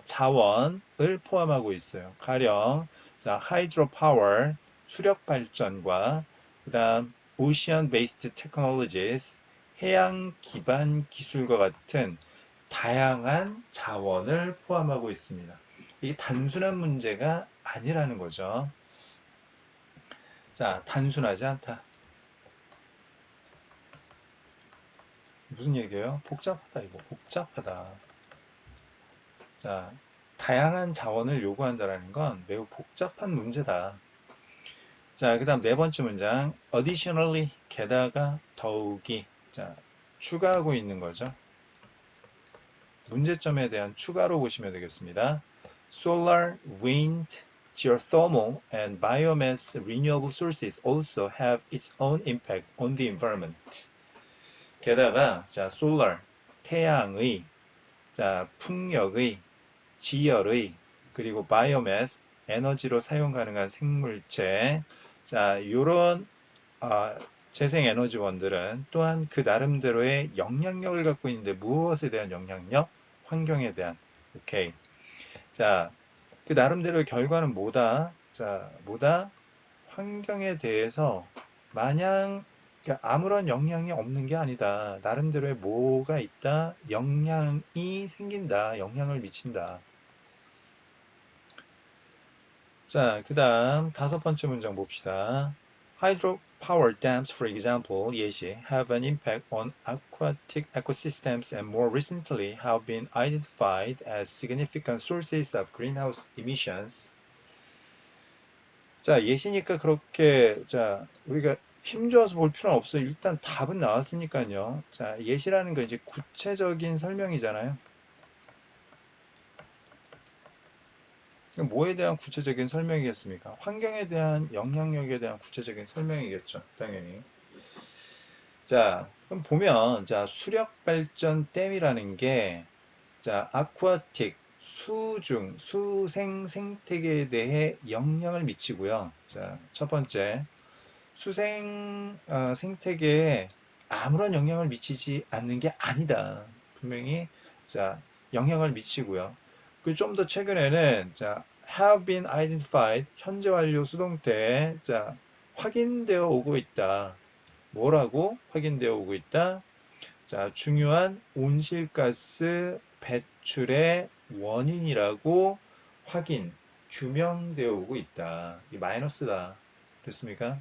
자원을 포함하고 있어요. 가령 hydropower, 수력 발전과 그다음 ocean-based technologies, 해양 기반 기술과 같은 다양한 자원을 포함하고 있습니다. 이게 단순한 문제가 아니라는 거죠. 자, 단순하지 않다. 무슨 얘기예요? 복잡하다, 이거. 복잡하다. 자, 다양한 자원을 요구한다는 건 매우 복잡한 문제다. 자, 그 다음 네 번째 문장. Additionally, 게다가, 더욱이. 자, 추가하고 있는 거죠. 문제점에 대한 추가로 보시면 되겠습니다. Solar, wind, geothermal, and biomass renewable sources also have its own impact on the environment. 게다가 solar, 태양의, 풍력의, 지열의, 그리고 biomass, 에너지로 사용 가능한 생물체, 요런 재생 에너지원들은 또한 그 나름대로의 영향력을 갖고 있는데, 무엇에 대한 영향력? 환경에 대한. 오케이. 자, 그 나름대로의 결과는 뭐다? 뭐다? 환경에 대해서 마냥, 그러니까 아무런 영향이 없는 게 아니다. 나름대로의 뭐가 있다? 영향이 생긴다. 영향을 미친다. 자, 그 다음 다섯 번째 문장 봅시다. Hydropower dams, for example, 예시, have an impact on aquatic ecosystems and more recently have been identified as significant sources of greenhouse emissions. 자, 예시니까 그렇게, 우리가 힘줘서 볼 필요는 없어요. 일단 답은 나왔으니까요. 자, 예시라는 건 이제 구체적인 설명이잖아요. 뭐에 대한 구체적인 설명이겠습니까? 환경에 대한 영향력에 대한 구체적인 설명이겠죠. 당연히. 자, 그럼 보면, 자, 수력발전 댐이라는 게, 자, 아쿠아틱, 수중, 수생 생태계에 대해 영향을 미치고요. 자, 첫 번째, 수생 생태계에 아무런 영향을 미치지 않는 게 아니다. 분명히, 자, 영향을 미치고요. 그 좀 더 최근에는, 자, have been identified, 현재 완료 수동태, 자, 확인되어 오고 있다. 뭐라고 확인되어 오고 있다? 자, 중요한 온실가스 배출의 원인이라고 규명되어 오고 있다. 이 마이너스다. 됐습니까?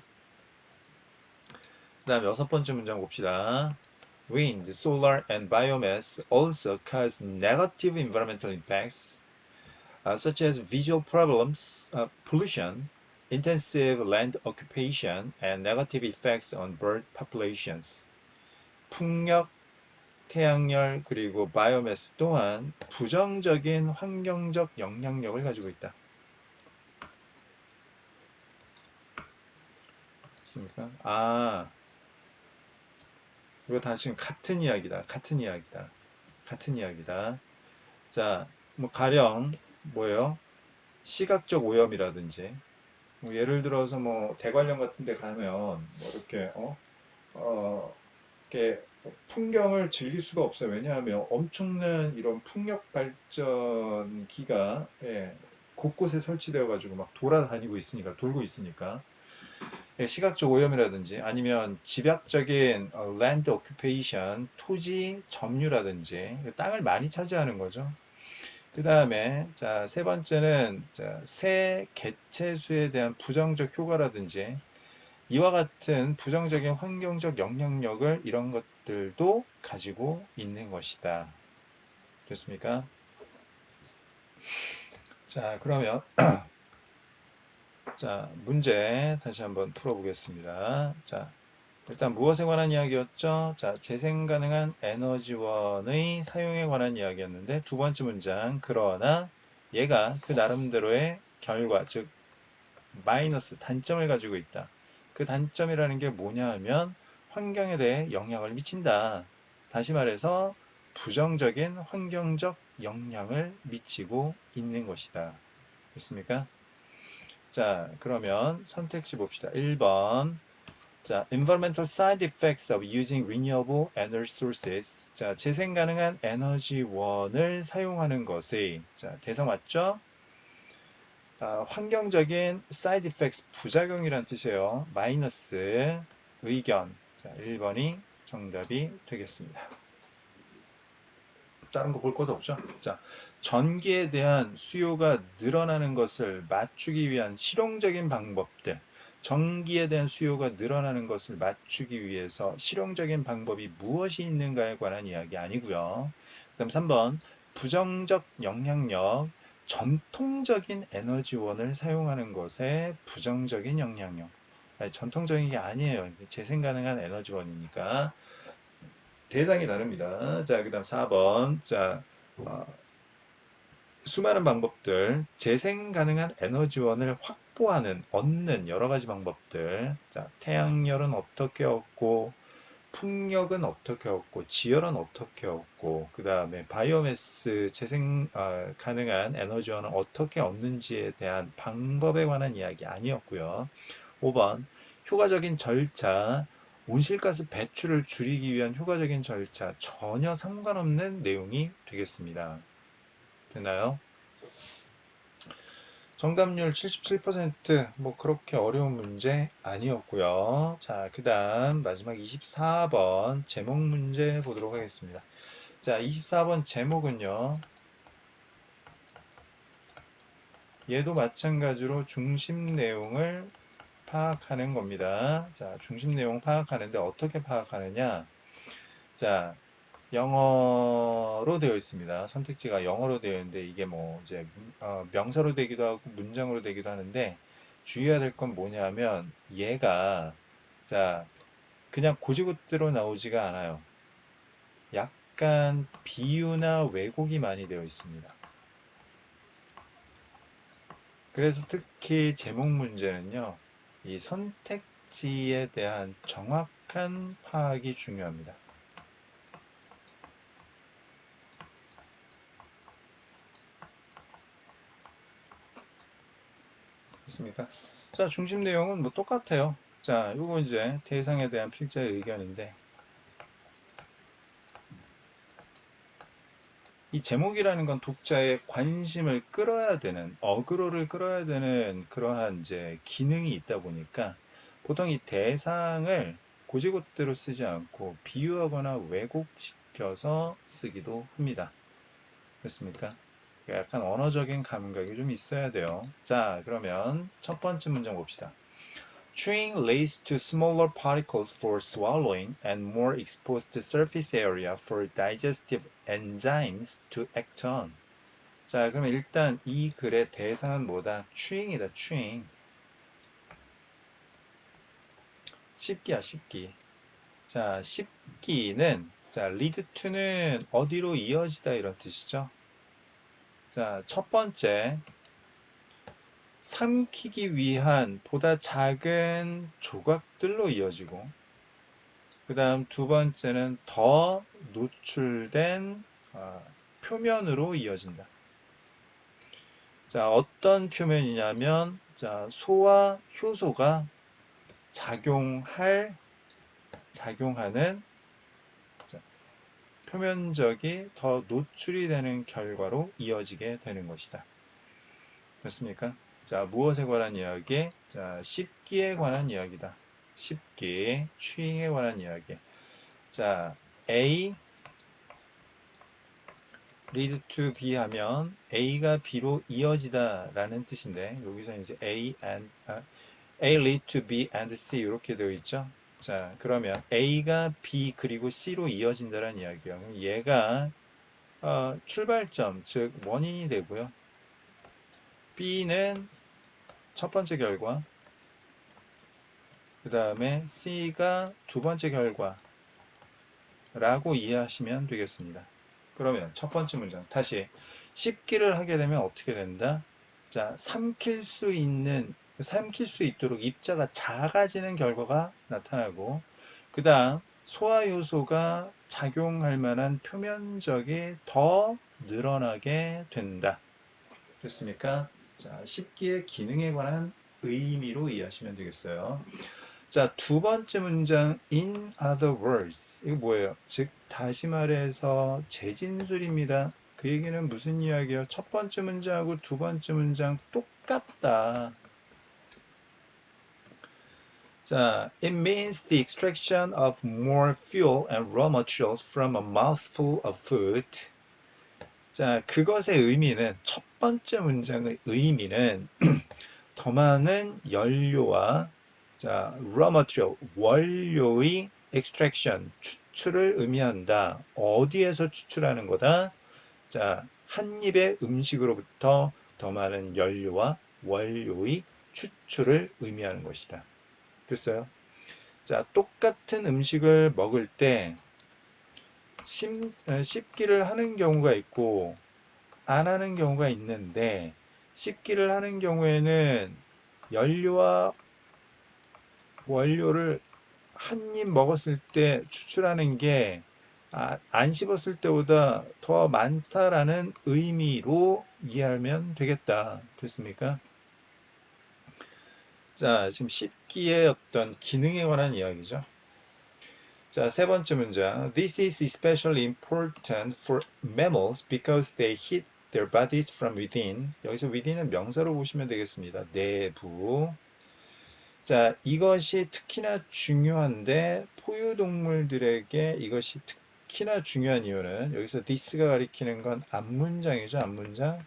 그 다음 여섯 번째 문장 봅시다. Wind, solar, and biomass also cause negative environmental impacts, such as visual problems, pollution, intensive land occupation, and negative effects on bird populations. 풍력, 태양열, 그리고 바이오매스 또한 부정적인 환경적 영향력을 가지고 있다. 맞습니까? 아, 이거 다 지금 같은 이야기다. 같은 이야기다. 같은 이야기다. 자, 뭐 가령 뭐예요? 시각적 오염이라든지 뭐 예를 들어서 뭐 대관령 같은 데 가면 뭐 이렇게 이렇게 풍경을 즐길 수가 없어요. 왜냐하면 엄청난 이런 풍력 발전기가 곳곳에 설치되어 가지고 막 돌아다니고 있으니까 돌고 있으니까 시각적 오염이라든지 아니면 집약적인 land occupation 토지 점유라든지 땅을 많이 차지하는 거죠. 그 다음에 자, 세 번째는 자, 새 개체수에 대한 부정적 효과라든지 이와 같은 부정적인 환경적 영향력을 이런 것들도 가지고 있는 것이다. 됐습니까? 자, 그러면 자, 문제 다시 한번 풀어보겠습니다. 자, 일단 무엇에 관한 이야기였죠? 자, 재생 가능한 에너지원의 사용에 관한 이야기였는데 두 번째 문장 그러나 얘가 그 나름대로의 결과 즉 마이너스 단점을 가지고 있다. 그 단점이라는 게 뭐냐 하면 환경에 대해 영향을 미친다. 다시 말해서 부정적인 환경적 영향을 미치고 있는 것이다. 됐습니까? 자, 그러면 선택지 봅시다. 1번. 자, environmental side effects of using renewable energy sources. 자, 재생 가능한 에너지원을 사용하는 것의 자, 대상 맞죠? 환경적인 side effects 부작용이란 뜻이에요. 마이너스 의견. 자, 1번이 정답이 되겠습니다. 다른 거 볼 것도 없죠? 자, 전기에 대한 수요가 늘어나는 것을 맞추기 위한 실용적인 방법들. 전기에 대한 수요가 늘어나는 것을 맞추기 위해서 실용적인 방법이 무엇이 있는가에 관한 이야기 아니고요. 그다음 3번 부정적 영향력. 전통적인 에너지원을 사용하는 것에 부정적인 영향력. 아니, 전통적인 게 아니에요. 재생 가능한 에너지원이니까 대상이 다릅니다. 자, 그 다음 4번. 자, 어, 수많은 방법들, 재생 가능한 에너지원을 얻는 여러 가지 방법들. 자, 태양열은 어떻게 얻고, 풍력은 어떻게 얻고, 지열은 어떻게 얻고, 그 다음에 바이오매스 가능한 에너지원은 어떻게 얻는지에 대한 방법에 관한 이야기 아니었고요. 5번, 효과적인 절차, 온실가스 배출을 줄이기 위한 효과적인 절차, 전혀 상관없는 내용이 되겠습니다. 되나요? 정답률 77%뭐 그렇게 어려운 문제 아니었고요. 자, 그 다음 마지막 24번 제목 문제 보도록 하겠습니다. 자, 24번 제목은요. 얘도 마찬가지로 중심 내용을 파악하는 겁니다. 자, 중심 내용 파악하는데 어떻게 파악하느냐? 자, 영어로 되어 있습니다. 선택지가 영어로 되어 있는데 이게 뭐 이제 명사로 되기도 하고 문장으로 되기도 하는데 주의해야 될 건 뭐냐면 얘가 자, 그냥 고지고대로 나오지가 않아요. 약간 비유나 왜곡이 많이 되어 있습니다. 그래서 특히 제목 문제는요. 이 선택지 될지에 대한 정확한 파악이 중요합니다. 됐습니까? 자, 중심 내용은 뭐 똑같아요. 자, 이거 이제 대상에 대한 필자의 의견인데, 이 제목이라는 건 독자의 관심을 끌어야 되는, 어그로를 끌어야 되는 그러한 이제 기능이 있다 보니까 보통 이 대상을 고지고대로 쓰지 않고 비유하거나 왜곡시켜서 쓰기도 합니다. 됐습니까? 약간 언어적인 감각이 좀 있어야 돼요. 자, 그러면 첫 번째 문장 봅시다. Chewing leads to smaller particles for swallowing and more exposed surface area for digestive enzymes to act on. 자, 그러면 일단 이 글의 대상은 뭐다? chewing이다, chewing. 씹기야, 씹기. 자, 씹기는, 자, lead to는 어디로 이어지다 이런 뜻이죠. 자, 첫 번째, 삼키기 위한 보다 작은 조각들로 이어지고, 그 다음 두 번째는 더 노출된 표면으로 이어진다. 자, 어떤 표면이냐면, 자, 소와 효소가 작용하는 자, 표면적이 더 노출이 되는 결과로 이어지게 되는 것이다. 됐습니까? 자, 무엇에 관한 이야기? 자, 씹기에 관한 이야기다. 씹기, chewing에 관한 이야기. 자, A lead to B 하면 A가 B로 이어지다 라는 뜻인데 여기서 이제 A lead to B and C 이렇게 되어 있죠. 자, 그러면 A가 B 그리고 C로 이어진다는 이야기예요. 그럼 얘가 출발점, 즉 원인이 되고요. B는 첫 번째 결과, 그 다음에 C가 두 번째 결과라고 이해하시면 되겠습니다. 그러면 첫 번째 문장 다시 씹기를 하게 되면 어떻게 된다? 자, 삼킬 수 있도록 입자가 작아지는 결과가 나타나고 그 다음 소화 효소가 작용할 만한 표면적이 더 늘어나게 된다. 됐습니까? 자, 씹기의 기능에 관한 의미로 이해하시면 되겠어요. 자, 두 번째 문장 in other words 이거 뭐예요? 즉 다시 말해서 재진술입니다. 그 얘기는 무슨 이야기예요? 첫 번째 문장하고 두 번째 문장 똑같다. 자, it means the extraction of more fuel and raw materials from a mouthful of food. 자, 그것의 의미는 첫 번째 문장의 의미는 더 많은 연료와 자, raw material, 원료의 extraction, 추출을 의미한다. 어디에서 추출하는 거다? 자, 한 입의 음식으로부터 더 많은 연료와 원료의 추출을 의미하는 것이다. 됐어요? 자, 똑같은 음식을 먹을 때 씹기를 하는 경우가 있고 안 하는 경우가 있는데 씹기를 하는 경우에는 연료와 원료를 한 입 먹었을 때 추출하는 게 안 씹었을 때보다 더 많다라는 의미로 이해하면 되겠다. 됐습니까? 자, 지금 씹기의 어떤 기능에 관한 이야기죠. 자, 세 번째 문장. This is especially important for mammals because they heat their bodies from within. 여기서 within은 명사로 보시면 되겠습니다. 내부. 자, 이것이 특히나 중요한데 포유동물들에게 이것이 특히나 중요한 이유는 여기서 this가 가리키는 건 앞문장이죠. 앞문장.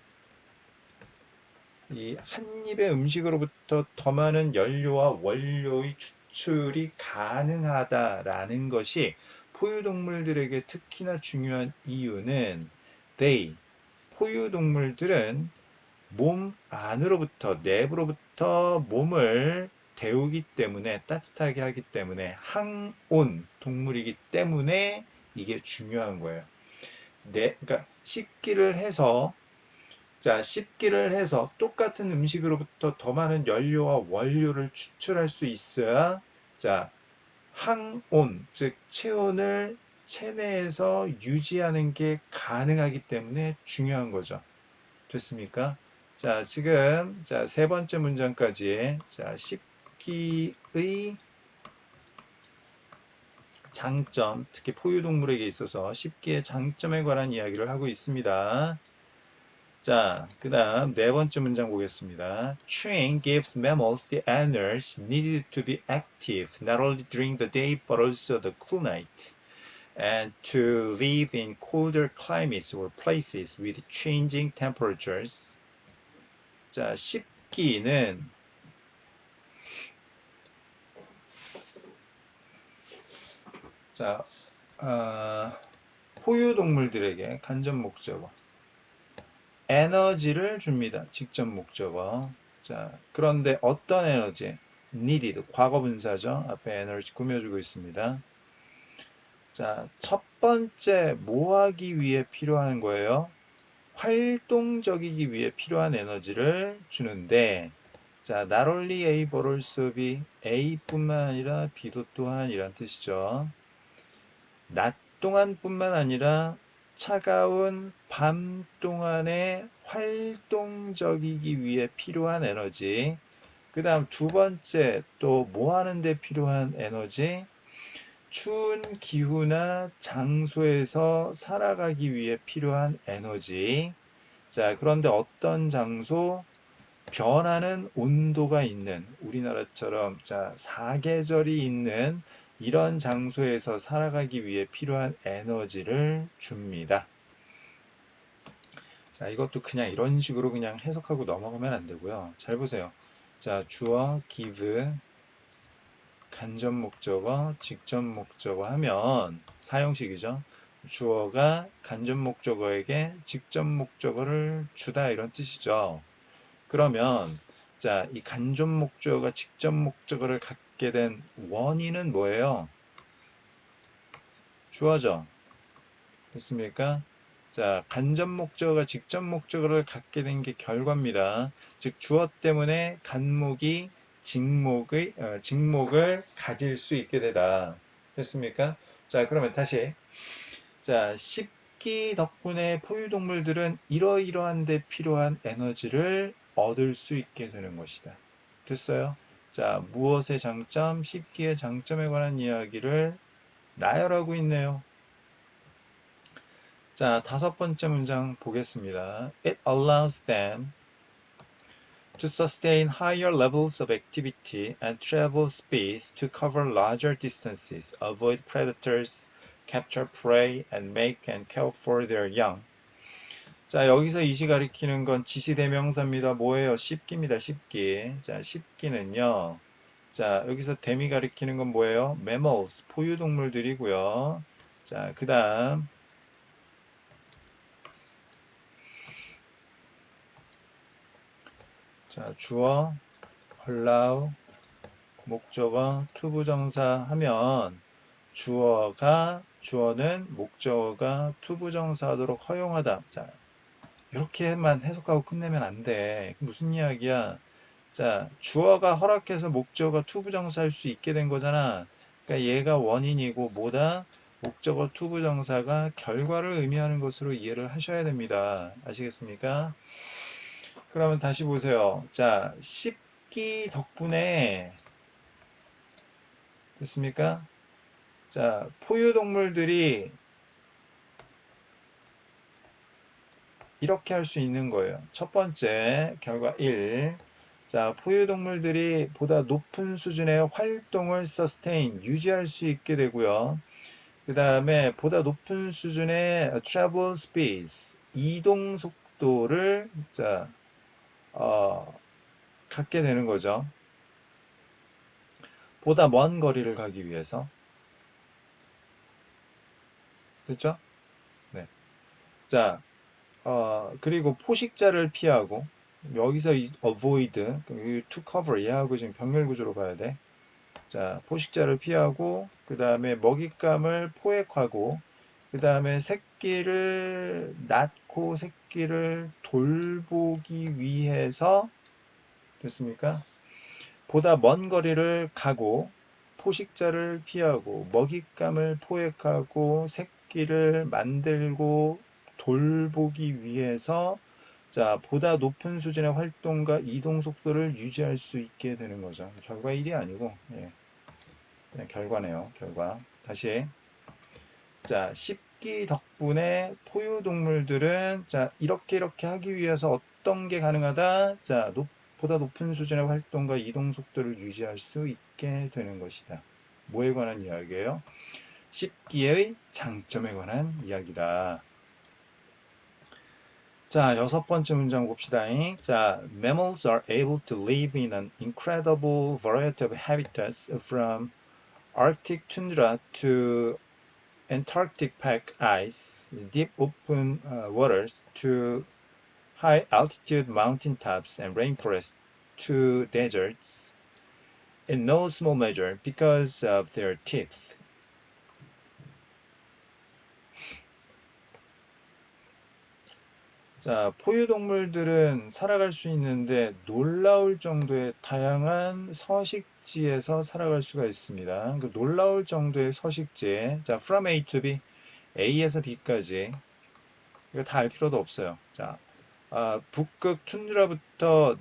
이 한 입의 음식으로부터 더 많은 연료와 원료의 추출이 가능하다라는 것이 포유동물들에게 특히나 중요한 이유는 포유동물들은 몸 안으로부터 내부로부터 몸을 데우기 때문에 따뜻하게 하기 때문에 항온 동물이기 때문에 이게 중요한 거예요. 그러니까 씹기를 해서 똑같은 음식으로부터 더 많은 연료와 원료를 추출할 수 있어야 자, 항온, 즉 체온을 체내에서 유지하는 게 가능하기 때문에 중요한 거죠. 됐습니까? 자, 지금 세 번째 문장까지 식기의 장점, 특히 포유동물에게 있어서 식기의 장점에 관한 이야기를 하고 있습니다. 자, 그 다음 네 번째 문장 보겠습니다. Chewing gives mammals the energy needed to be active not only during the day but also the cool night and to live in colder climates or places with changing temperatures. 자, 씹기는 자, 포유동물들에게 간접 목적어 에너지를 줍니다. 직접 목적어. 자, 그런데 어떤 에너지? needed, 과거 분사죠. 앞에 에너지 꾸며주고 있습니다. 자, 첫 번째, 뭐 하기 위해 필요한 거예요? 활동적이기 위해 필요한 에너지를 주는데, 자, not only A but also B, A뿐만 아니라 B도 또한 이란 뜻이죠. 낮 동안뿐만 아니라 차가운 밤 동안에 활동적이기 위해 필요한 에너지. 그 다음 두 번째, 또 뭐 하는데 필요한 에너지? 추운 기후나 장소에서 살아가기 위해 필요한 에너지. 자, 그런데 어떤 장소? 변하는 온도가 있는 우리나라처럼 사계절이 있는 이런 장소에서 살아가기 위해 필요한 에너지를 줍니다. 자, 이것도 그냥 이런 식으로 그냥 해석하고 넘어가면 안 되고요. 잘 보세요. 자, 주어 give 간접 목적어, 직접 목적어 하면 사형식이죠. 주어가 간접 목적어에게 직접 목적어를 주다 이런 뜻이죠. 그러면 이 간접 목적어가 직접 목적어를 갖게 된 원인은 뭐예요? 주어죠. 됐습니까? 자, 간접 목적어가 직접 목적어를 갖게 된 게 결과입니다. 즉 주어 때문에 간목이 직목을 가질 수 있게 되다. 됐습니까? 자, 그러면 다시 씹기 덕분에 포유동물들은 이러이러한 데 필요한 에너지를 얻을 수 있게 되는 것이다. 됐어요? 자, 무엇의 장점, 씹기의 장점에 관한 이야기를 나열하고 있네요. 자, 다섯 번째 문장 보겠습니다. It allows them to sustain higher levels of activity and travel space to cover larger distances, avoid predators, capture prey, and make and care for their young. 자, 여기서 이시 가리키는 건 지시대명사입니다. 뭐예요? 씹기입니다. 씹기. 자, 씹기는요. 자, 여기서 댐이 가리키는 건 뭐예요? mammals, 포유동물들이고요. 자, 그 다음 자, 주어, allow, 목적어, 투부정사 하면 주어는 목적어가 투부정사하도록 허용하다. 자, 이렇게만 해석하고 끝내면 안 돼. 무슨 이야기야? 자, 주어가 허락해서 목적어 투부정사 할 수 있게 된 거잖아. 그러니까 얘가 원인이고 뭐다? 목적어 투부정사가 결과를 의미하는 것으로 이해를 하셔야 됩니다. 아시겠습니까? 그러면 다시 보세요. 자, 씹기 덕분에 됐습니까? 자, 포유동물들이 이렇게 할 수 있는 거예요. 첫 번째, 결과 1. 자, 포유동물들이 보다 높은 수준의 활동을 sustain, 유지할 수 있게 되고요. 그 다음에 보다 높은 수준의 travel space, 이동 속도를 갖게 되는 거죠. 보다 먼 거리를 가기 위해서. 됐죠? 네. 자, 그리고 포식자를 피하고, 여기서 avoid, to cover, 얘하고 지금 병렬 구조로 봐야 돼. 자, 포식자를 피하고, 그 다음에 먹잇감을 포획하고, 그 다음에 새끼를 낳고 새끼를 돌보기 위해서, 됐습니까? 보다 먼 거리를 가고, 포식자를 피하고 먹잇감을 포획하고 새끼를 만들고 돌보기 위해서 자, 보다 높은 수준의 활동과 이동 속도를 유지할 수 있게 되는 거죠. 결과 1이 아니고, 예, 그냥 결과네요. 결과. 다시. 자, 씹기 덕분에 포유동물들은 자, 이렇게 하기 위해서 어떤 게 가능하다? 자, 보다 높은 수준의 활동과 이동 속도를 유지할 수 있게 되는 것이다. 뭐에 관한 이야기예요? 씹기의 장점에 관한 이야기다. 자, 여섯 번째 문장 봅시다. 자, mammals are able to live in an incredible variety of habitats from Arctic tundra to Antarctic pack ice, deep open waters to high altitude mountain tops and rainforests to deserts in no small measure because of their teeth. 자, 포유동물들은 살아갈 수 있는데 놀라울 정도의 다양한 서식지에서 살아갈 수가 있습니다. 그 놀라울 정도의 서식지. 자, from A to B, A에서 B까지. 이거 다 알 필요도 없어요. 자, 북극 툰드라부터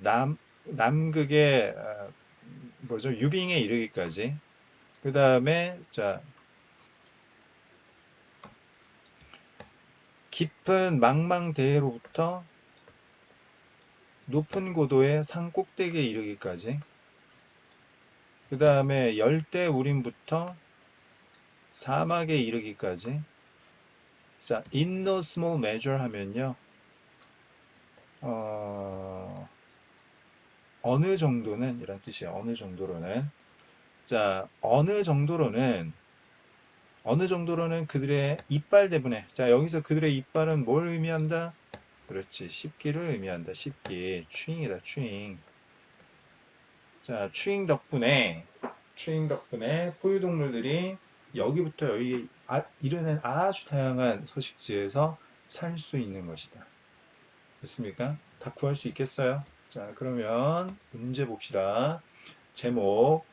남극의 뭐죠? 유빙에 이르기까지. 그 다음에 자, 깊은 망망대해로부터 높은 고도의 산 꼭대기에 이르기까지. 그 다음에 열대우림부터 사막에 이르기까지. 자, in no small measure 하면요. 어느 정도는 이란 뜻이에요. 어느 정도로는. 자, 어느 정도로는 그들의 이빨 때문에. 자, 여기서 그들의 이빨은 뭘 의미한다? 그렇지. 씹기를 의미한다. 씹기. 추잉이다. 추잉. 자, 추잉 덕분에 포유동물들이 여기부터 여기 이르는 아주 다양한 서식지에서 살 수 있는 것이다. 됐습니까? 다 구할 수 있겠어요? 자, 그러면 문제 봅시다. 제목.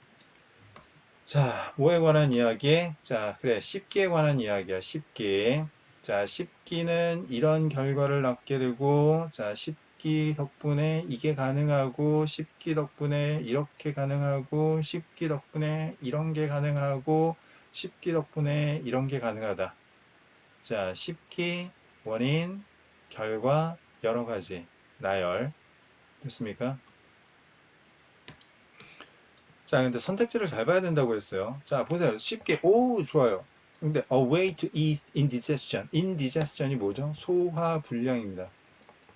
자, 뭐에 관한 이야기? 자, 그래. 씹기에 관한 이야기야. 씹기. 자, 씹기는 이런 결과를 낳게 되고, 자, 씹기 덕분에 이게 가능하고, 씹기 덕분에 이렇게 가능하고, 씹기 덕분에 이런 게 가능하고, 씹기 덕분에 이런 게 가능하다. 자, 씹기, 원인, 결과, 여러 가지. 나열. 됐습니까? 자, 근데 선택지를 잘 봐야 된다고 했어요. 자, 보세요. 쉽게, 오, 좋아요. 근데 a way to ease indigestion. indigestion이 뭐죠? 소화불량입니다.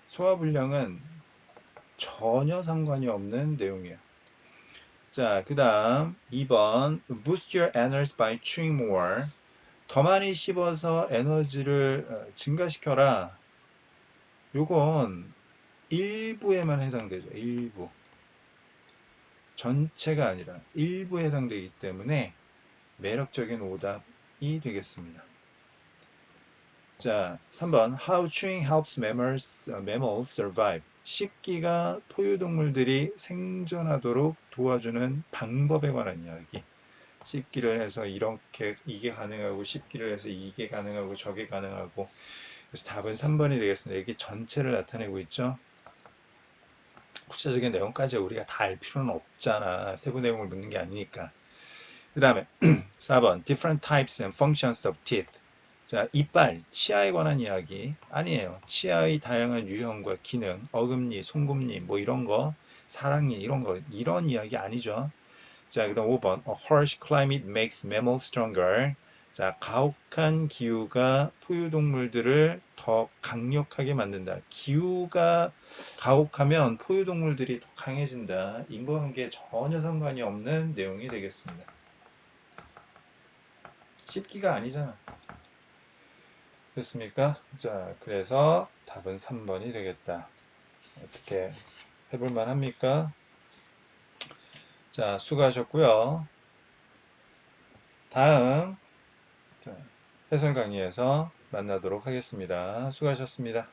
소화불량은 전혀 상관이 없는 내용이에요. 자, 그 다음 2번 boost your energy by chewing more. 더 많이 씹어서 에너지를 증가시켜라. 요건 일부에만 해당되죠. 일부. 전체가 아니라 일부에 해당되기 때문에 매력적인 오답이 되겠습니다. 자, 3번 How chewing helps mammals survive. 씹기가 포유동물들이 생존하도록 도와주는 방법에 관한 이야기. 씹기를 해서 이렇게 이게 가능하고 씹기를 해서 이게 가능하고 저게 가능하고 그래서 답은 3번이 되겠습니다. 이게 전체를 나타내고 있죠. 구체적인 내용까지 우리가 다 알 필요는 없잖아. 세부 내용을 묻는 게 아니니까. 그 다음에 4번 Different types and functions of teeth. 자, 이빨, 치아에 관한 이야기 아니에요. 치아의 다양한 유형과 기능, 어금니, 송곳니 뭐 이런 거, 사랑니 이런 거 이런 이야기 아니죠. 자, 그다음 5번 A harsh climate makes mammals stronger. 자, 가혹한 기후가 포유동물들을 더 강력하게 만든다. 기후가 가혹하면 포유동물들이 더 강해진다. 인과관계에 전혀 상관이 없는 내용이 되겠습니다. 씹기가 아니잖아. 됐습니까? 자, 그래서 답은 3번이 되겠다. 어떻게 해볼만 합니까? 자, 수고하셨고요. 다음 해설 강의에서 만나도록 하겠습니다. 수고하셨습니다.